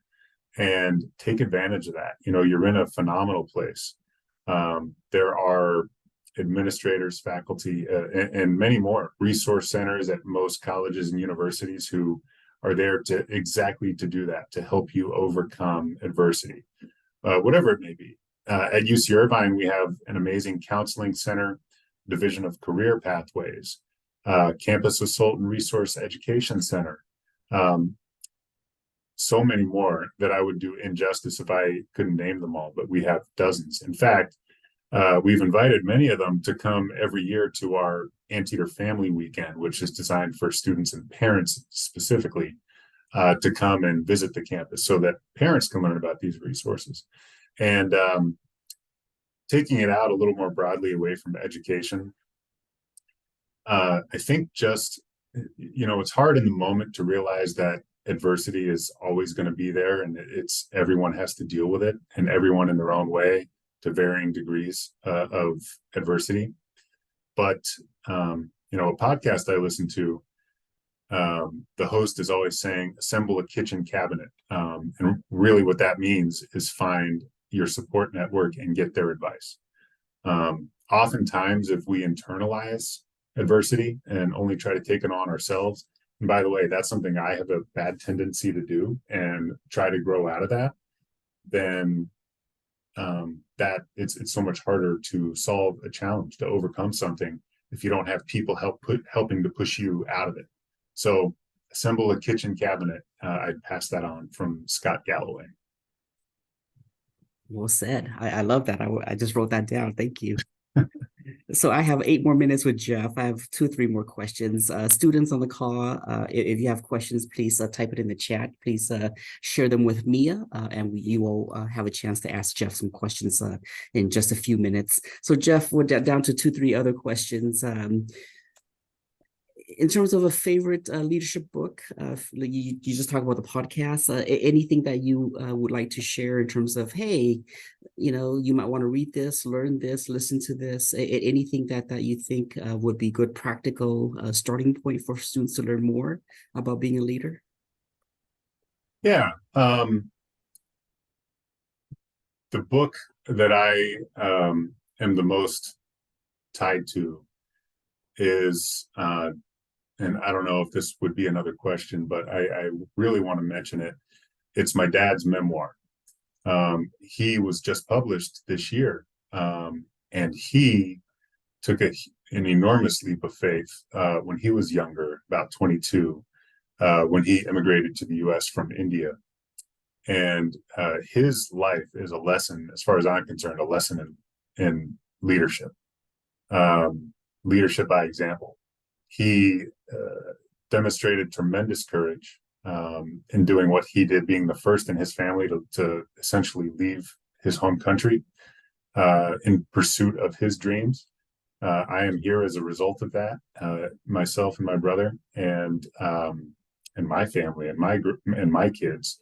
And take advantage of that. You're in a phenomenal place. There are administrators, faculty, and many more resource centers at most colleges and universities who are there to do that, to help you overcome adversity, whatever it may be. At UC Irvine, we have an amazing counseling center, division of career pathways, campus assault and resource education center. So many more that I would do injustice if I couldn't name them all, but we have dozens. In fact, we've invited many of them to come every year to our Anteater Family Weekend, which is designed for students and parents specifically, to come and visit the campus so that parents can learn about these resources. And taking it out a little more broadly away from education, I think just, it's hard in the moment to realize that adversity is always going to be there, and everyone has to deal with it, and everyone in their own way to varying degrees of adversity. But a podcast I listen to, the host is always saying, assemble a kitchen cabinet, and really what that means is find your support network and get their advice. Oftentimes, if we internalize adversity and only try to take it on ourselves, and by the way, that's something I have a bad tendency to do and try to grow out of that, then that it's so much harder to solve a challenge, to overcome something, if you don't have people helping to push you out of it. So assemble a kitchen cabinet. I'd pass that on from Scott Galloway. Well said. I love that. I just wrote that down. Thank you. So I have 8 more minutes with Jeff. I have 2 or 3 more questions. Students on the call, if you have questions, please type it in the chat. Please share them with Mia, and you will have a chance to ask Jeff some questions in just a few minutes. So Jeff, we're down to 2, 3 other questions. In terms of a favorite leadership book, you just talked about the podcast, anything that you would like to share in terms of, hey, you might want to read this, learn this, listen to this, anything that you think would be good practical starting point for students to learn more about being a leader? Yeah. The book that I am the most tied to is, and I don't know if this would be another question, but I really want to mention it. It's my dad's memoir. He was just published this year, and he took an enormous leap of faith when he was younger, about 22, when he immigrated to the US from India. And his life is a lesson, as far as I'm concerned, a lesson in leadership, leadership by example. he demonstrated tremendous courage in doing what he did, being the first in his family to essentially leave his home country in pursuit of his dreams. I am here as a result of that, myself and my brother, and my family and my group and my kids.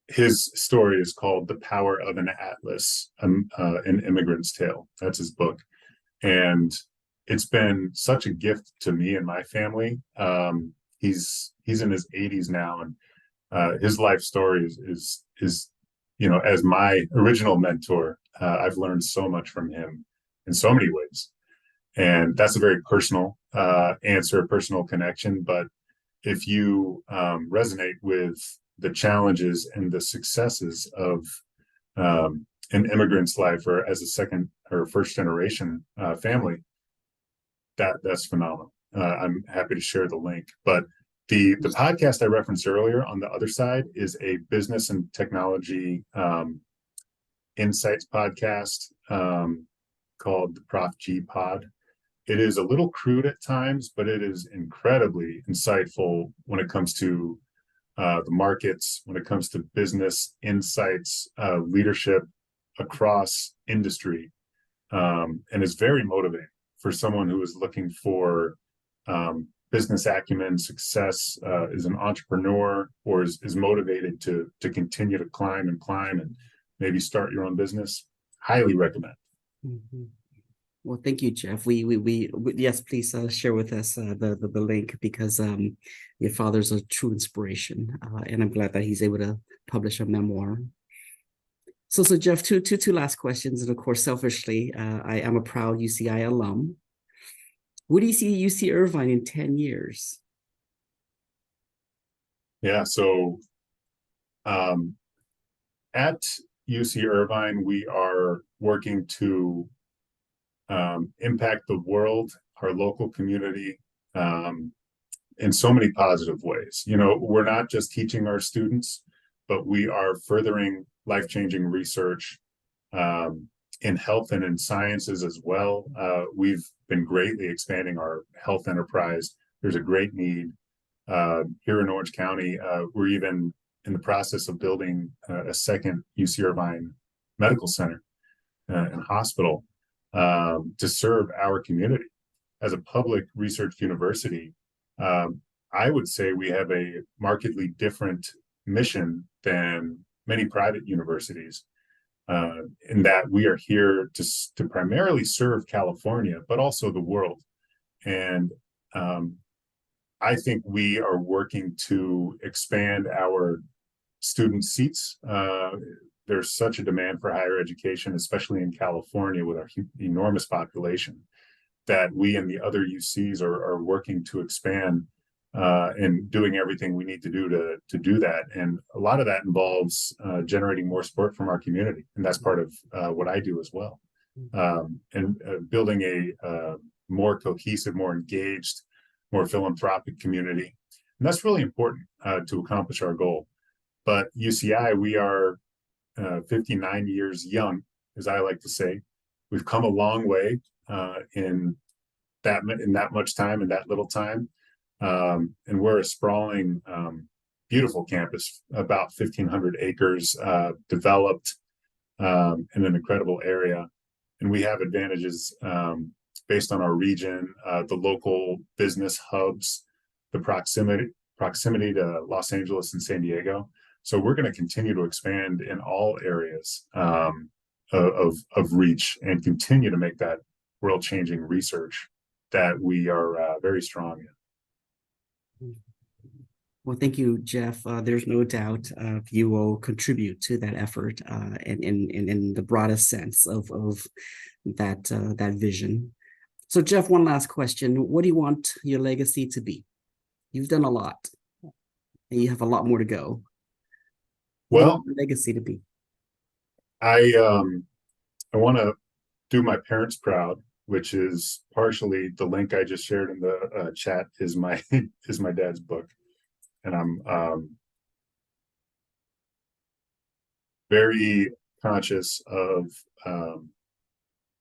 His story is called "The Power of an Atlas: An Immigrant's Tale." That's his book, and it's been such a gift to me and my family. He's in his 80s now, and his life story is as my original mentor, I've learned so much from him in so many ways, and that's a very personal answer, personal connection. But if you resonate with the challenges and the successes of an immigrant's life, or as a second or first generation family, that's phenomenal. I'm happy to share the link. But the podcast I referenced earlier on the other side is a business and technology insights podcast called the Prof G Pod. It is a little crude at times, but it is incredibly insightful when it comes to the markets, when it comes to business insights, leadership across industry, and is very motivating for someone who is looking for business acumen, success, is an entrepreneur, or is motivated to continue to climb and maybe start your own business. Highly recommend. Mm-hmm. Well, thank you, Jeff. We yes, please share with us the link, because your father's a true inspiration, and I'm glad that he's able to publish a memoir. So Jeff, two last questions, and of course, selfishly, I am a proud UCI alum. What do you see UC Irvine in 10 years? Yeah, so at UC Irvine, we are working to impact the world, our local community, in so many positive ways. We're not just teaching our students, but we are furthering life-changing research in health and in sciences as well. We've been greatly expanding our health enterprise. There's a great need here in Orange County. We're even in the process of building a second UC Irvine medical center and hospital to serve our community. As a public research university, I would say we have a markedly different mission than many private universities, in that we are here to primarily serve California, but also the world. And I think we are working to expand our student seats. There's such a demand for higher education, especially in California with our enormous population, that we and the other UCs are working to expand and doing everything we need to do to do that. And a lot of that involves generating more support from our community. And that's part of what I do as well. And building a more cohesive, more engaged, more philanthropic community. And that's really important to accomplish our goal. But UCI, we are 59 years young, as I like to say. We've come a long way in that much time, in that little time. And we're a sprawling, beautiful campus, about 1,500 acres, developed in an incredible area. And we have advantages based on our region, the local business hubs, the proximity to Los Angeles and San Diego. So we're going to continue to expand in all areas of reach and continue to make that world-changing research that we are very strong in. Well, thank you, Jeff. There's no doubt you will contribute to that effort in the broadest sense of that vision. So, Jeff, one last question. What do you want your legacy to be? You've done a lot, and you have a lot more to go. What do you Well, want your legacy to be? I want to do my parents proud, which is partially the link I just shared in the chat is my dad's book. And I'm very conscious of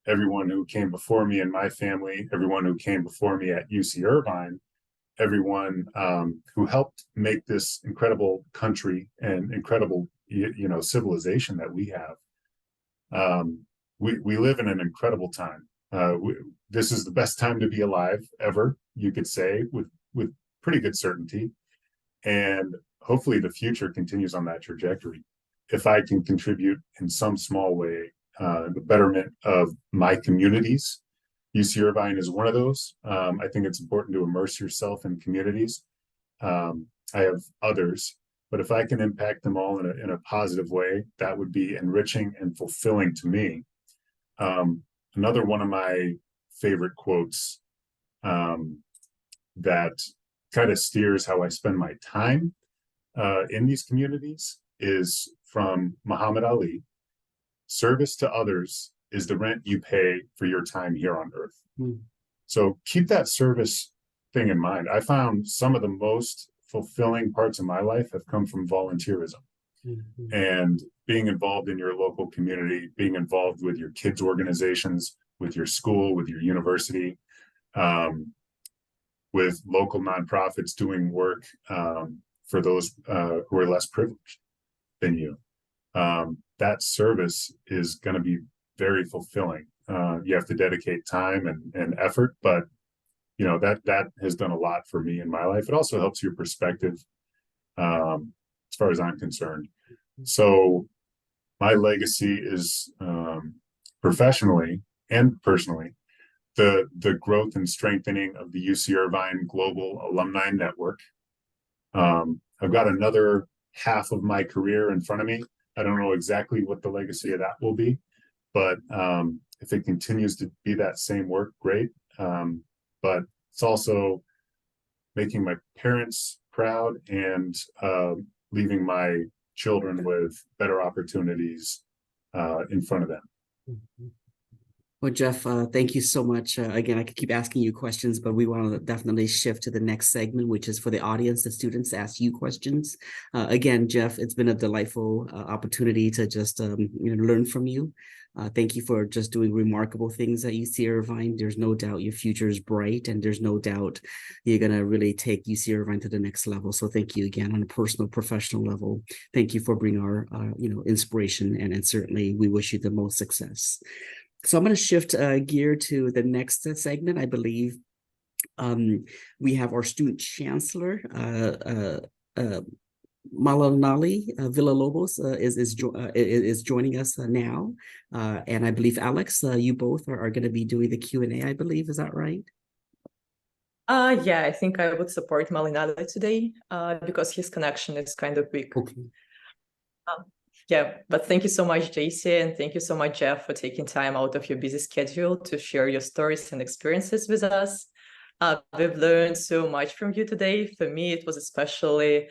everyone who came before me in my family, everyone who came before me at UC Irvine, everyone who helped make this incredible country and incredible, civilization that we have. We live in an incredible time. This is the best time to be alive ever, you could say, with pretty good certainty. And hopefully the future continues on that trajectory. If I can contribute in some small way, the betterment of my communities, UC Irvine is one of those. I think it's important to immerse yourself in communities. I have others, but if I can impact them all in a positive way, that would be enriching and fulfilling to me. Another one of my favorite quotes that kind of steers how I spend my time in these communities is from Muhammad Ali. Service to others is the rent you pay for your time here on earth. So keep that service thing in mind. I found some of the most fulfilling parts of my life have come from volunteerism and being involved in your local community, being involved with your kids' organizations, with your school, with your university, with local nonprofits doing work for those who are less privileged than you. That service is going to be very fulfilling. You have to dedicate time and effort, but that has done a lot for me in my life. It also helps your perspective as far as I'm concerned. So my legacy is professionally and personally the growth and strengthening of the UC Irvine Global Alumni Network. I've got another half of my career in front of me. I don't know exactly what the legacy of that will be, but if it continues to be that same work, great. But it's also making my parents proud and leaving my children with better opportunities in front of them. Well, Jeff, thank you so much. Again, I could keep asking you questions, but we want to definitely shift to the next segment, which is for the audience, the students to ask you questions. Again, Jeff, it's been a delightful opportunity to just learn from you. Thank you for just doing remarkable things at UC Irvine. There's no doubt your future is bright, and there's no doubt you're going to really take UC Irvine to the next level. So thank you again on a personal, professional level. Thank you for bringing our, inspiration, and certainly we wish you the most success. So I'm going to shift gear to the next segment. I believe we have our student chancellor, Malanali Villalobos is joining us now, and I believe Alex, you both are going to be doing the Q&A. I believe, is that right? Yeah, I think I would support Malinale today because his connection is kind of weak. Okay. Yeah, but thank you so much, Geisce, and thank you so much, Jeff, for taking time out of your busy schedule to share your stories and experiences with us. We've learned so much from you today. For me, it was especially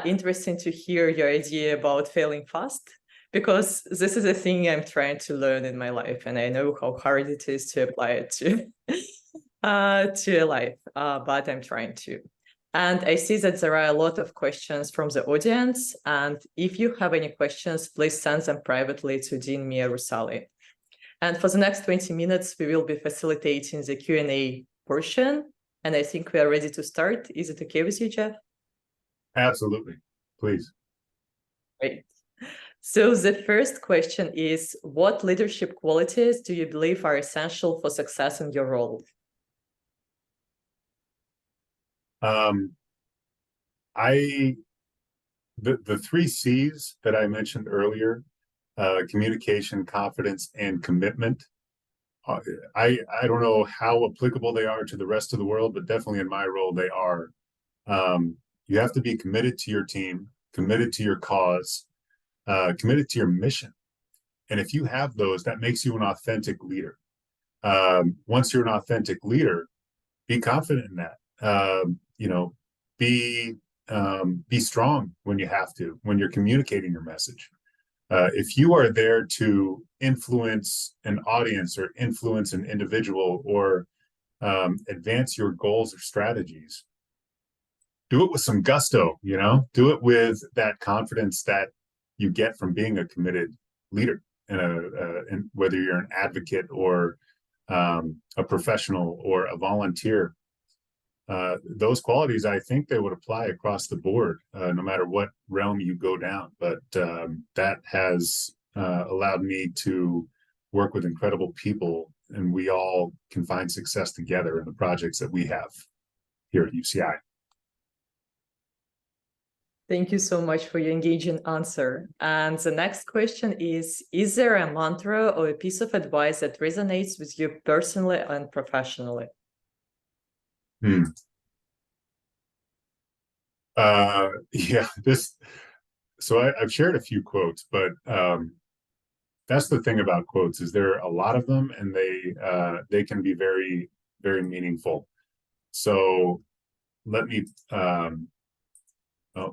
interesting to hear your idea about failing fast, because this is a thing I'm trying to learn in my life, and I know how hard it is to apply it to life, but I'm trying to. And I see that there are a lot of questions from the audience. And if you have any questions, please send them privately to Dean Mia Rusali. And for the next 20 minutes, we will be facilitating the Q&A portion. And I think we are ready to start. Is it okay with you, Jeff? Absolutely. Please. Great. So the first question is, what leadership qualities do you believe are essential for success in your role? The three C's that I mentioned earlier, communication, confidence, and commitment. I don't know how applicable they are to the rest of the world, but definitely in my role, they are. You have to be committed to your team, committed to your cause, committed to your mission. And if you have those, that makes you an authentic leader. Once you're an authentic leader, be confident in that. Be strong when you have to, when you're communicating your message. If you are there to influence an audience or influence an individual or advance your goals or strategies, do it with some gusto, do it with that confidence that you get from being a committed leader. and whether you're an advocate or a professional or a volunteer. Those qualities, I think they would apply across the board, no matter what realm you go down. But that has allowed me to work with incredible people, and we all can find success together in the projects that we have here at UCI. Thank you so much for your engaging answer. And the next question is there a mantra or a piece of advice that resonates with you personally and professionally? Yeah, I've shared a few quotes, but that's the thing about quotes, is there are a lot of them, and they can be very, very meaningful. So let me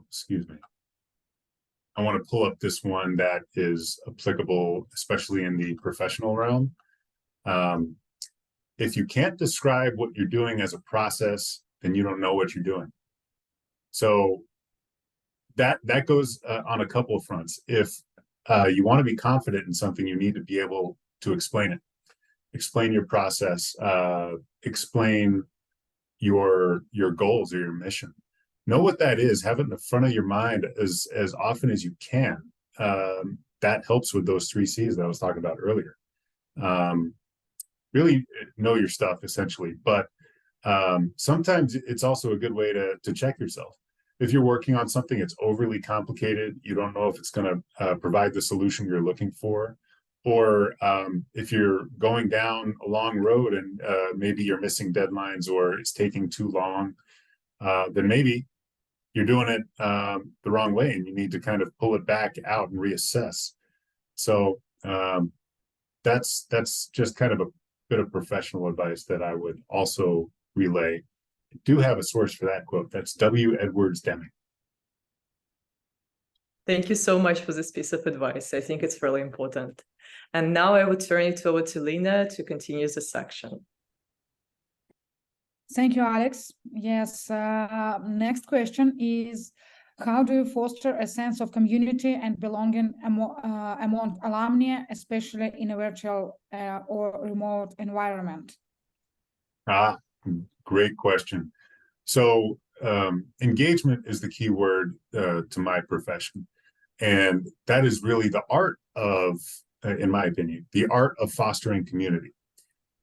excuse me. I want to pull up this one that is applicable, especially in the professional realm. If you can't describe what you're doing as a process, then you don't know what you're doing. So that goes on a couple of fronts. If you want to be confident in something, you need to be able to explain it. Explain your process. Explain your goals or your mission. Know what that is. Have it in the front of your mind as often as you can. That helps with those 3 C's that I was talking about earlier. Really know your stuff, essentially. But sometimes it's also a good way to check yourself. If you're working on something that's overly complicated, you don't know if it's going to provide the solution you're looking for, or if you're going down a long road and maybe you're missing deadlines or it's taking too long, then maybe you're doing it the wrong way, and you need to kind of pull it back out and reassess. So that's just kind of a bit of professional advice that I would also relay. I do have a source for that quote. That's W. Edwards Deming. Thank you so much for this piece of advice. I think it's really important. And now I will turn it over to Lina to continue the section. Thank you, Alex. Yes, next question is, how do you foster a sense of community and belonging among alumni, especially in a virtual or remote environment? Great question. So engagement is the key word to my profession. And that is really the art of, in my opinion, the art of fostering community.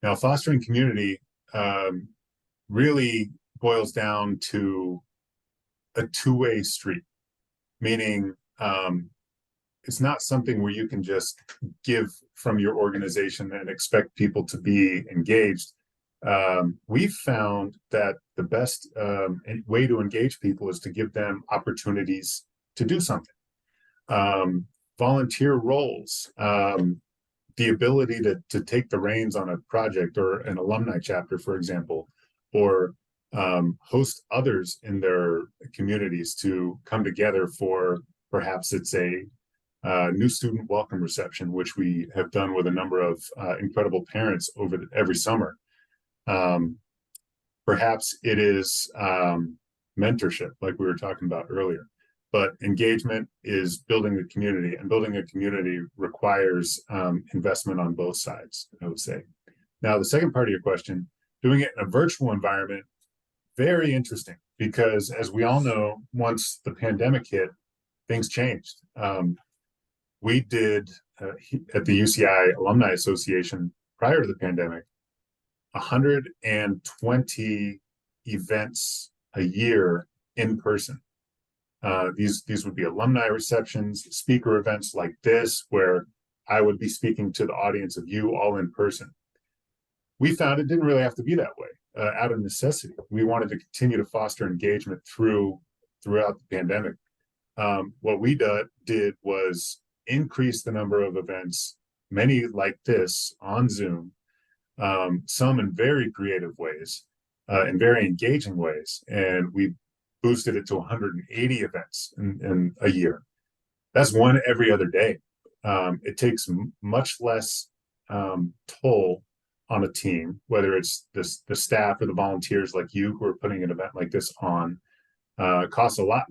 Now, fostering community really boils down to a two-way street, meaning it's not something where you can just give from your organization and expect people to be engaged. We've found that the best way to engage people is to give them opportunities to do something. Volunteer roles, the ability to take the reins on a project or an alumni chapter, for example, or host others in their communities to come together for, perhaps it's a new student welcome reception, which we have done with a number of incredible parents over every summer. Perhaps it is mentorship, like we were talking about earlier. But engagement is building the community, and building a community requires investment on both sides, I would say. Now, the second part of your question, doing it in a virtual environment, very interesting, because as we all know, once the pandemic hit, things changed. We did, at the UCI Alumni Association, prior to the pandemic, 120 events a year in person. These would be alumni receptions, speaker events like this, where I would be speaking to the audience of you all in person. We found it didn't really have to be that way, out of necessity. We wanted to continue to foster engagement throughout the pandemic. What we did was increase the number of events, many like this on Zoom, some in very creative ways, in very engaging ways, and we boosted it to 180 events in a year. That's one every other day. It takes much less toll on a team, whether it's the staff or the volunteers like you who are putting an event like this on. Costs a lot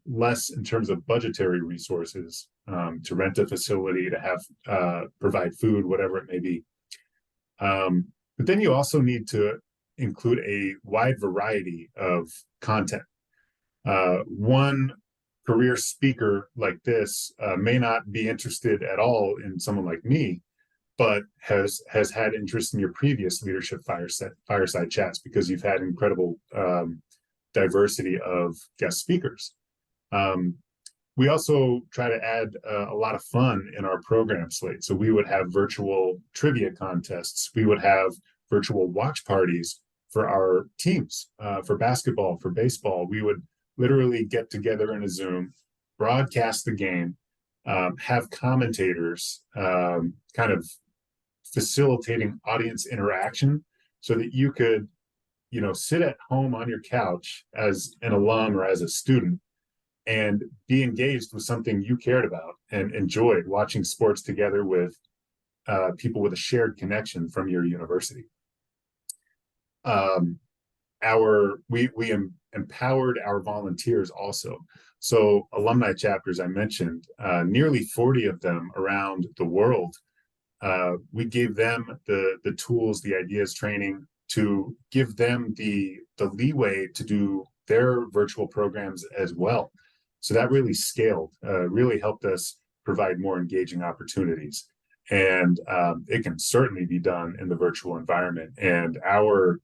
less in terms of budgetary resources to rent a facility, to have provide food, whatever it may be. But then you also need to include a wide variety of content. One career speaker like this may not be interested at all in someone like me, but has had interest in your previous leadership fireside chats because you've had incredible diversity of guest speakers. We also try to add a lot of fun in our program slate. So we would have virtual trivia contests. We would have virtual watch parties for our teams, for basketball, for baseball. We would literally get together in a Zoom, broadcast the game, have commentators kind of facilitating audience interaction so that you could, sit at home on your couch as an alum or as a student and be engaged with something you cared about and enjoyed, watching sports together with people with a shared connection from your university. We empowered our volunteers also. So alumni chapters, I mentioned, nearly 40 of them around the world. We gave them the tools, the ideas, training to give them the leeway to do their virtual programs as well. So that really scaled, really helped us provide more engaging opportunities. And it can certainly be done in the virtual environment. And our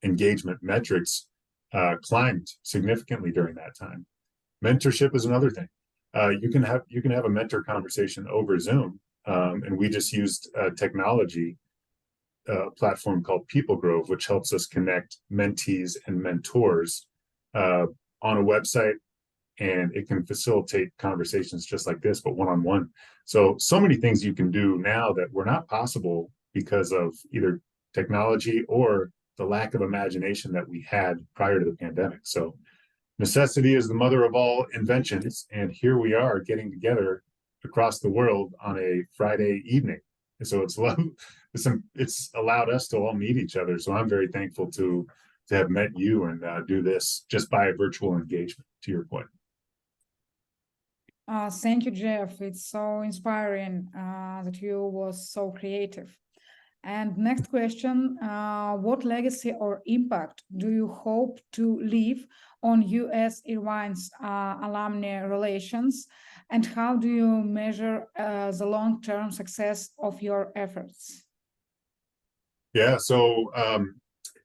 engagement metrics climbed significantly during that time. Mentorship is another thing. You can have a mentor conversation over Zoom, and we just used technology, a platform called People Grove, which helps us connect mentees and mentors on a website, and it can facilitate conversations just like this, but one-on-one. So many things you can do now that were not possible because of either technology or the lack of imagination that we had prior to the pandemic. So necessity is the mother of all inventions, and here we are getting together across the world on a Friday evening. And so it's allowed us to all meet each other. So I'm very thankful to have met you and do this just by a virtual engagement, to your point. Thank you, Jeff. It's so inspiring that you was so creative. And next question, what legacy or impact do you hope to leave on US Irvine's alumni relations, and how do you measure the long-term success of your efforts? Yeah, so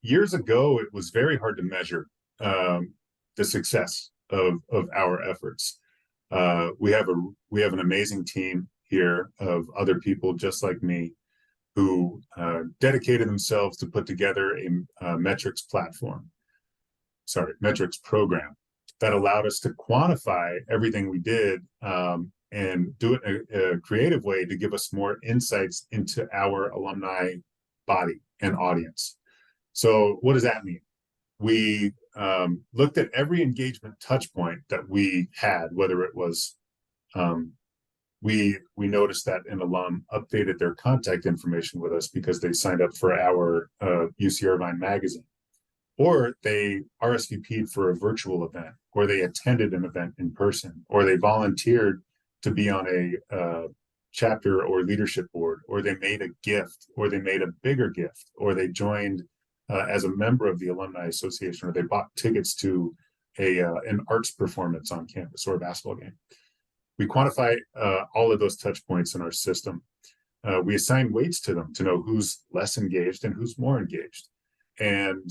years ago, it was very hard to measure the success of our efforts. We have an amazing team here of other people just like me who dedicated themselves to put together a metrics program that allowed us to quantify everything we did and do it in a creative way to give us more insights into our alumni body and audience. So what does that mean? We looked at every engagement touch point that we had, whether it was we noticed that an alum updated their contact information with us because they signed up for our UC Irvine magazine, or they RSVP'd for a virtual event, or they attended an event in person, or they volunteered to be on a chapter or leadership board, or they made a gift, or they made a bigger gift, or they joined as a member of the Alumni Association, or they bought tickets to an arts performance on campus or a basketball game. We quantify all of those touch points in our system. We assign weights to them to know who's less engaged and who's more engaged. And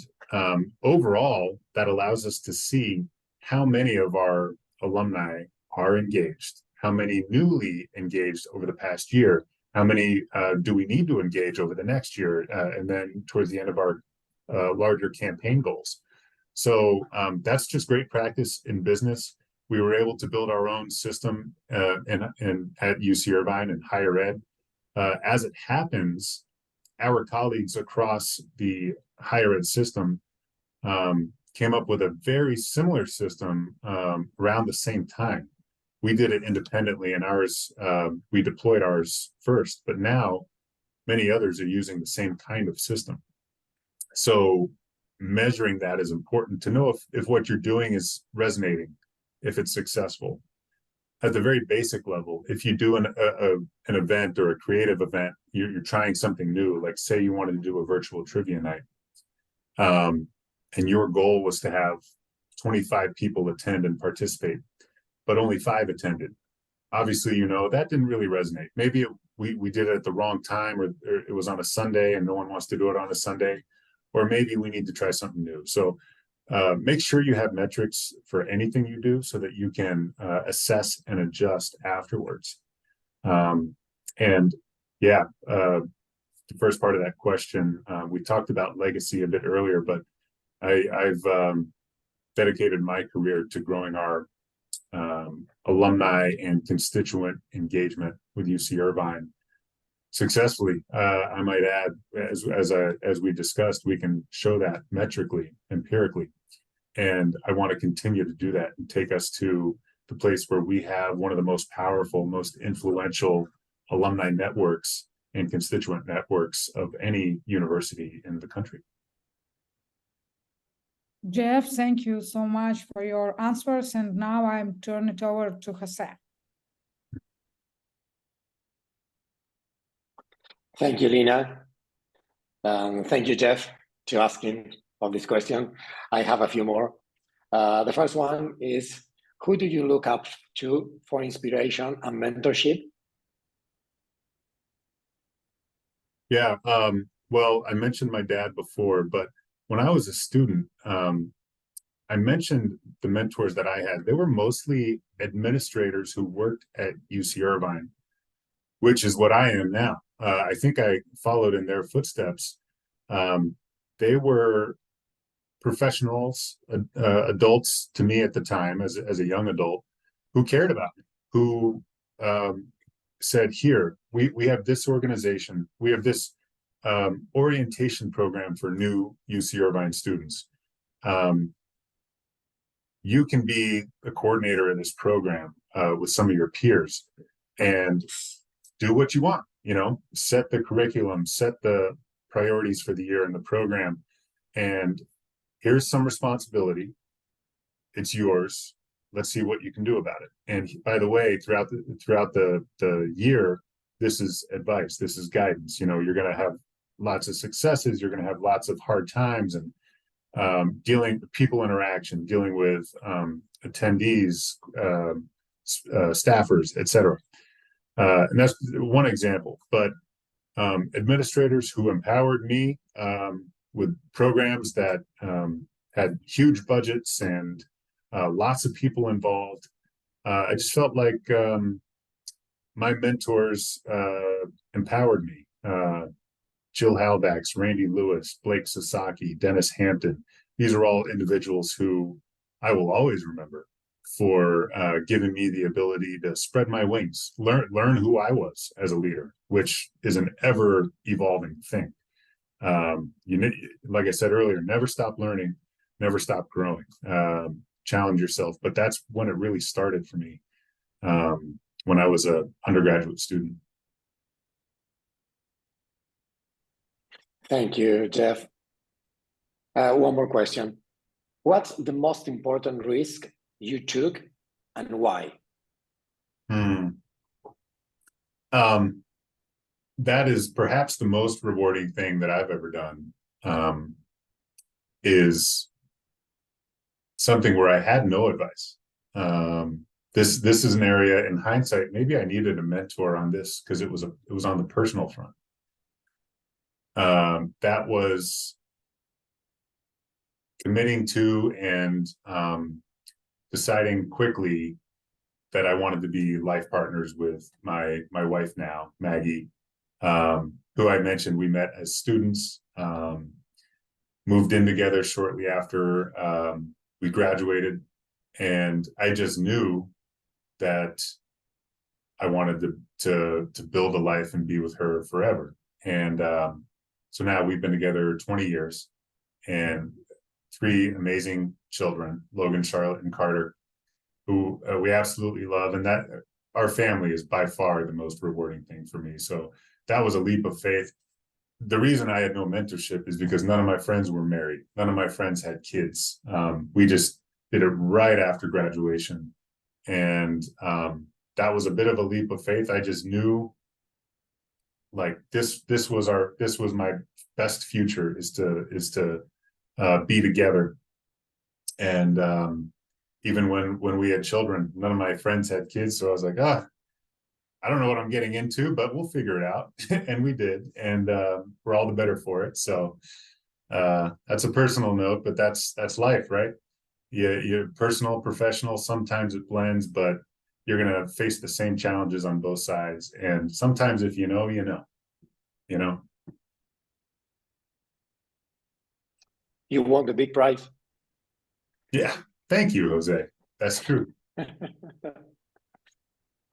overall, that allows us to see how many of our alumni are engaged, how many newly engaged over the past year, how many do we need to engage over the next year, and then towards the end of our larger campaign goals. So that's just great practice in business. We were able to build our own system at UC Irvine and higher ed. As it happens, our colleagues across the higher ed system came up with a very similar system around the same time. We did it independently, and we deployed ours first, but now many others are using the same kind of system. So measuring that is important to know if what you're doing is resonating, if it's successful. At the very basic level, if you do an event or a creative event, you're trying something new, like say you wanted to do a virtual trivia night, and your goal was to have 25 people attend and participate, but only 5 attended. Obviously, you know, that didn't really resonate. Maybe we did it at the wrong time, or it was on a Sunday and no one wants to do it on a Sunday, or maybe we need to try something new. So make sure you have metrics for anything you do so that you can assess and adjust afterwards. And yeah, the first part of that question, we talked about legacy a bit earlier, but I've dedicated my career to growing our alumni and constituent engagement with UC Irvine successfully. I might add, as we discussed, we can show that metrically, empirically, and I want to continue to do that and take us to the place where we have one of the most powerful, most influential alumni networks and constituent networks of any university in the country. Jeff, thank you so much for your answers. And now I'm turning it over to Jose. Thank you, Lina. Thank you, Jeff, to asking of this question. I have a few more. The first one is, who do you look up to for inspiration and mentorship? Yeah, well, I mentioned my dad before, but when I was a student, I mentioned the mentors that I had. They were mostly administrators who worked at UC Irvine, which is what I am now. I think I followed in their footsteps. They were professionals, adults to me at the time as a young adult, who cared about me, who said, here, we have this organization, we have this orientation program for new UC Irvine students. You can be a coordinator in this program with some of your peers and do what you want, you know, set the curriculum, set the priorities for the year in the program, and here's some responsibility. It's yours. Let's see what you can do about it. And by the way, throughout the year, this is advice, this is guidance. You know, you're going to have lots of successes, you're going to have lots of hard times, and dealing with people interaction, dealing with attendees, staffers, etc. And that's one example, but administrators who empowered me with programs that had huge budgets and lots of people involved. I just felt like my mentors empowered me. Jill Halbachs, Randy Lewis, Blake Sasaki, Dennis Hampton. These are all individuals who I will always remember for giving me the ability to spread my wings, learn who I was as a leader, which is an ever evolving thing. Like I said earlier, never stop learning, never stop growing. Challenge yourself, but that's when it really started for me when I was an undergraduate student. Thank you, Jeff. One more question. What's the most important risk you took and why? That is perhaps the most rewarding thing that I've ever done, is something where I had no advice. This is an area, in hindsight, maybe I needed a mentor on this because it was on the personal front. That was committing to and deciding quickly that I wanted to be life partners with my wife now, Maggie, who I mentioned we met as students, moved in together shortly after we graduated, and I just knew that I wanted to build a life and be with her forever. And so now we've been together 20 years and 3 amazing children, Logan, Charlotte, and Carter, who we absolutely love. And that our family is by far the most rewarding thing for me. So that was a leap of faith. the reason I had no mentorship is because none of my friends were married. None of my friends had kids. We just did it right after graduation. And that was a bit of a leap of faith. I just knew like this was my best future is to be together. And even when we had children, none of my friends had kids. So I was like, I don't know what I'm getting into, but we'll figure it out. And we did. And we're all the better for it. So that's a personal note, but that's life, right? You're personal, professional, sometimes it blends, but you're going to face the same challenges on both sides. And sometimes if you know, you know. You won the big prize. Yeah. Thank you, Jose. That's true.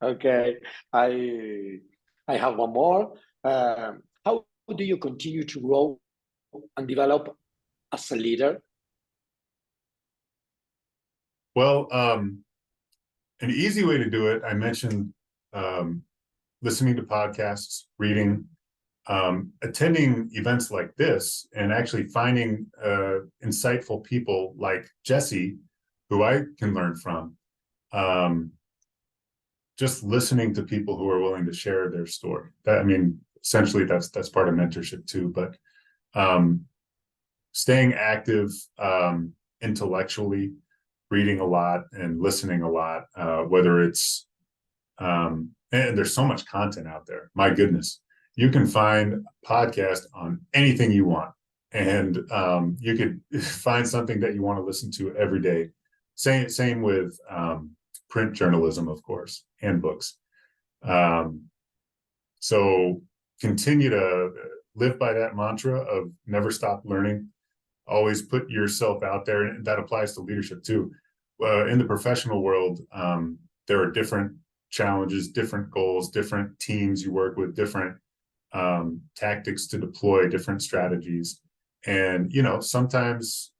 Okay. I have one more. How do you continue to grow and develop as a leader? Well, an easy way to do it, I mentioned listening to podcasts, reading, attending events like this, and actually finding insightful people like Jesse, who I can learn from. Just listening to people who are willing to share their story. Essentially that's part of mentorship too, but staying active intellectually, reading a lot and listening a lot, whether it's and there's so much content out there. My goodness, you can find a podcast on anything you want, and you could find something that you want to listen to every day. Same with print journalism, of course, and books. So continue to live by that mantra of never stop learning. Always put yourself out there, and that applies to leadership too. In the professional world, there are different challenges, different goals, different teams you work with, different tactics to deploy, different strategies. And, sometimes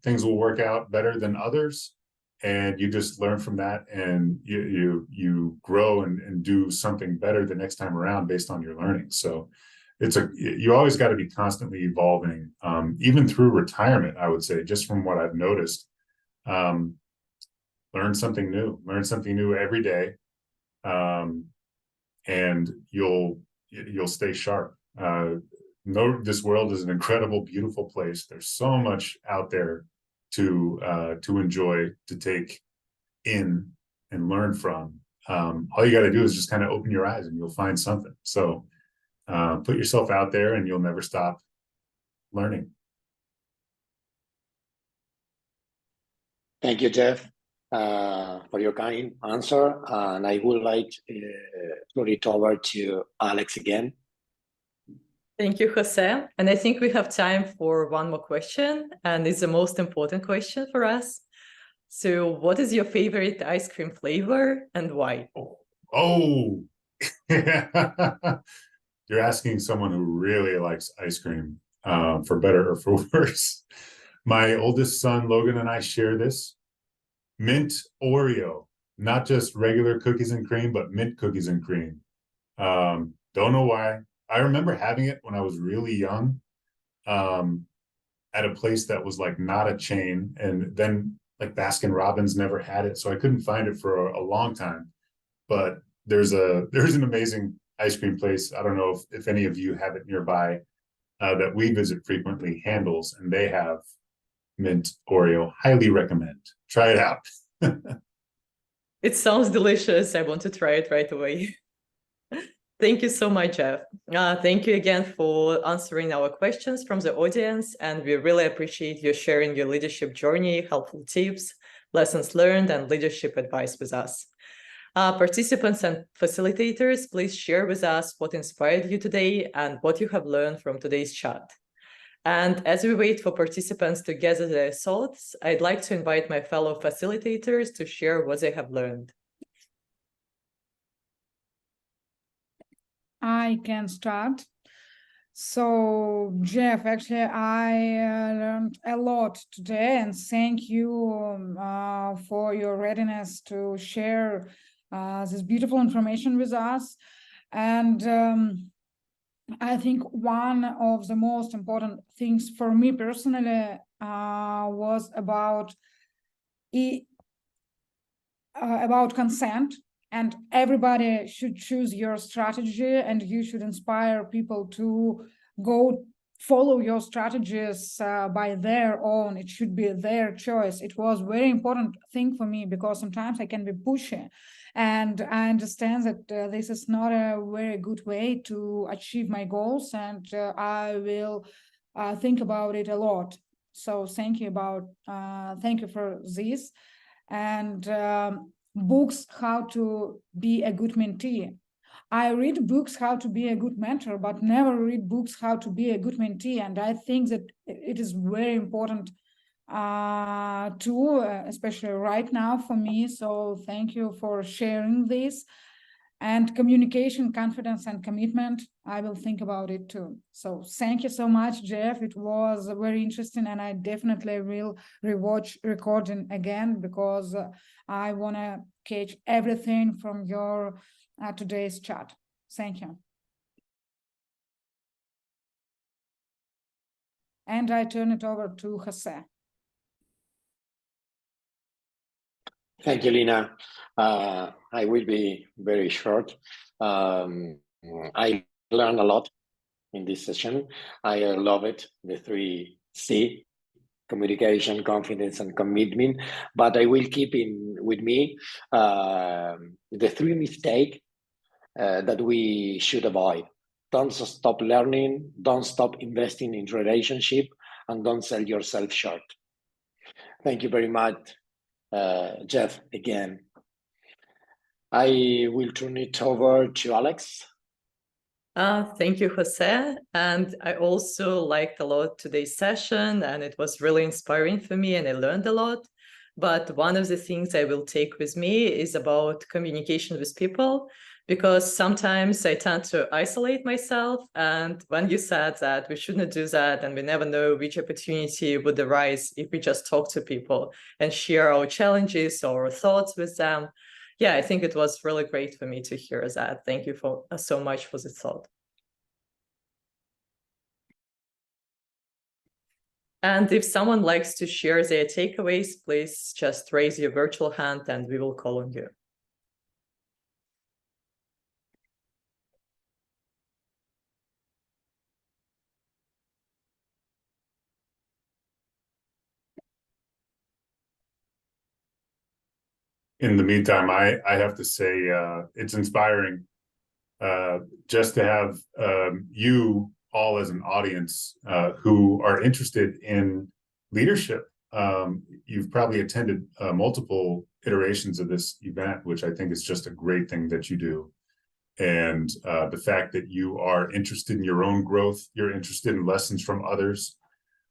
things will work out better than others, and you just learn from that, and you grow and do something better the next time around based on your learning. So you always got to be constantly evolving, even through retirement, I would say, just from what I've noticed. Learn something new every day, and you'll stay sharp. This world is an incredible, beautiful place. There's so much out there to enjoy, to take in and learn from. All you got to do is just kind of open your eyes and you'll find something. So put yourself out there and you'll never stop learning. Thank you, Jeff, for your kind answer. And I would like to turn it over to Alex again. Thank you, Jose. And I think we have time for one more question, and it's the most important question for us. So what is your favorite ice cream flavor and why? Oh. You're asking someone who really likes ice cream, for better or for worse. My oldest son, Logan, and I share this. Mint Oreo, not just regular cookies and cream, but mint cookies and cream. Don't know why. I remember having it when I was really young, at a place that was like not a chain, and then like Baskin Robbins never had it, so I couldn't find it for a long time. But there's an amazing ice cream place. I don't know if any of you have it nearby, that we visit frequently, Handles, and they have mint Oreo. Highly recommend. Try it out. It sounds delicious. I want to try it right away. Thank you so much, Jeff. Thank you again for answering our questions from the audience, and we really appreciate you sharing your leadership journey, helpful tips, lessons learned, and leadership advice with us. Participants and facilitators, please share with us what inspired you today and what you have learned from today's chat. And as we wait for participants to gather their thoughts, I'd like to invite my fellow facilitators to share what they have learned. I can start. So, Jeff, actually, I learned a lot today, and thank you for your readiness to share this beautiful information with us. And I think one of the most important things for me personally was about consent, and everybody should choose your strategy, and you should inspire people to go follow your strategies by their own. It should be their choice. It was very important thing for me because sometimes I can be pushy, and I understand that this is not a very good way to achieve my goals, and I will think about it a lot. So thank you for this. And books how to be a good mentee. I read books how to be a good mentor, but never read books how to be a good mentee. And I think that it is very important too, especially right now for me. So thank you for sharing this. And communication, confidence, and commitment, I will think about it too. So thank you so much, Jeff. It was very interesting, and I definitely will rewatch recording again because I want to catch everything from your today's chat. Thank you. And I turn it over to Jose. Thank you, Lina. I will be very short. I learned a lot in this session. I love it, the 3C, communication, confidence, and commitment. But I will keep with me the 3 mistakes that we should avoid. Don't stop learning, don't stop investing in relationship, and don't sell yourself short. Thank you very much, Jeff, again. I will turn it over to Alex. Thank you, Jose. And I also liked a lot today's session, and it was really inspiring for me, and I learned a lot. But one of the things I will take with me is about communication with people, because sometimes I tend to isolate myself. And when you said that we shouldn't do that, and we never know which opportunity would arise if we just talk to people and share our challenges or our thoughts with them. Yeah, I think it was really great for me to hear that. Thank you for so much for the thought. And if someone likes to share their takeaways, please just raise your virtual hand and we will call on you. In the meantime, I have to say it's inspiring just to have you all as an audience who are interested in leadership. You've probably attended multiple iterations of this event, which I think is just a great thing that you do. And the fact that you are interested in your own growth, you're interested in lessons from others.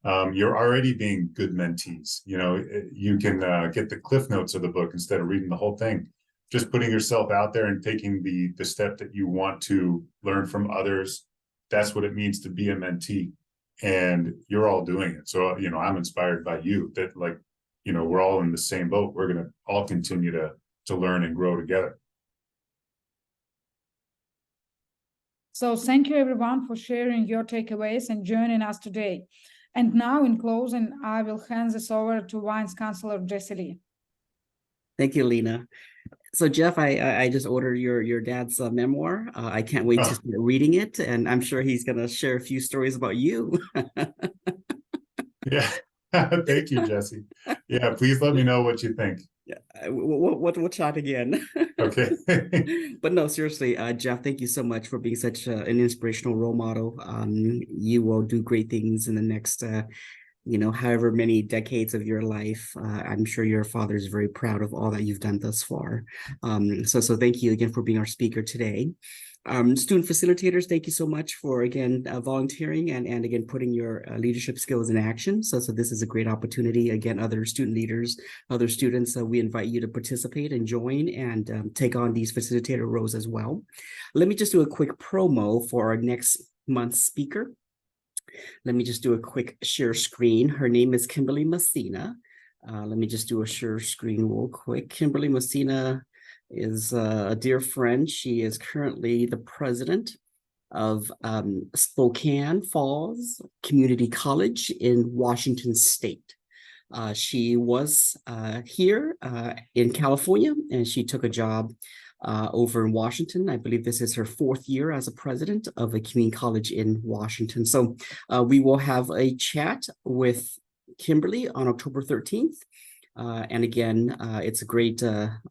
You're already being good mentees. You know, you can get the cliff notes of the book instead of reading the whole thing. Just putting yourself out there and taking the step that you want to learn from others. That's what it means to be a mentee. And you're all doing it. So, you know, I'm inspired by you that, like, you know, we're all in the same boat. We're going to all continue to learn and grow together. So thank you everyone for sharing your takeaways and joining us today. And now in closing, I will hand this over to Vice Chancellor Geisce Ly. Thank you, Lina. So Jeff, I just ordered your dad's memoir. I can't wait to start reading it, and I'm sure he's going to share a few stories about you. Yeah, thank you, Jesse. Yeah, please let me know what you think. Yeah, we'll chat again. Okay. But no, seriously, Jeff, thank you so much for being such an inspirational role model. You will do great things in the next, you know, however many decades of your life. I'm sure your father is very proud of all that you've done thus far. So thank you again for being our speaker today. Student facilitators, thank you so much for, again, volunteering and again, putting your leadership skills in action. So this is a great opportunity. Again, other student leaders, other students, we invite you to participate and join and take on these facilitator roles as well. Let me just do a quick promo for our next month's speaker. Let me just do a quick share screen. Her name is Kimberly Messina. Let me just do a share screen real quick. Kimberly Messina is a dear friend. She is currently the president of Spokane Falls Community College in Washington State. She was here in California, and she took a job over in Washington. I believe this is her 4th year as a president of a community college in Washington. So we will have a chat with Kimberly on October 13th. And again, it's a great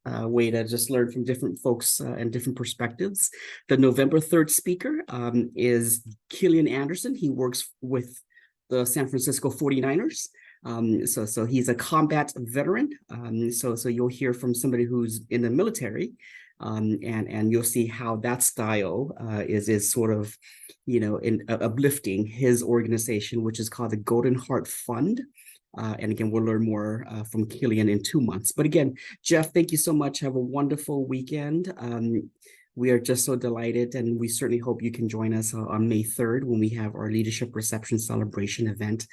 way to just learn from different folks and different perspectives. The November 3rd speaker is Killian Anderson. He works with the San Francisco 49ers. So he's a combat veteran. So you'll hear from somebody who's in the military, and you'll see how that style is sort of, uplifting his organization, which is called the Golden Heart Fund. And again, we'll learn more from Killian in 2 months. But again, Jeff, thank you so much. Have a wonderful weekend. We are just so delighted, and we certainly hope you can join us on May 3rd when we have our Leadership Reception Celebration event.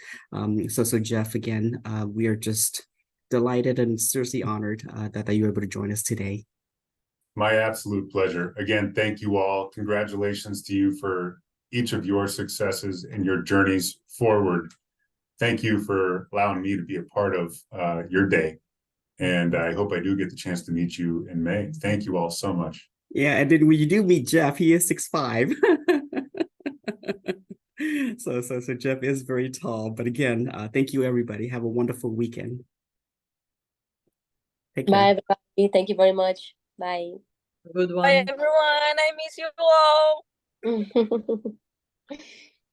So Jeff, again, we are just delighted and seriously honored that you were able to join us today. My absolute pleasure. Again, thank you all. Congratulations to you for each of your successes and your journeys forward. Thank you for allowing me to be a part of your day. And I hope I do get the chance to meet you in May. Thank you all so much. Yeah, and then when you do meet Jeff, he is 6'5". So Jeff is very tall. But again, thank you, everybody. Have a wonderful weekend. Take care. Bye, everybody. Thank you very much. Bye. Good one. Bye, everyone. I miss you all.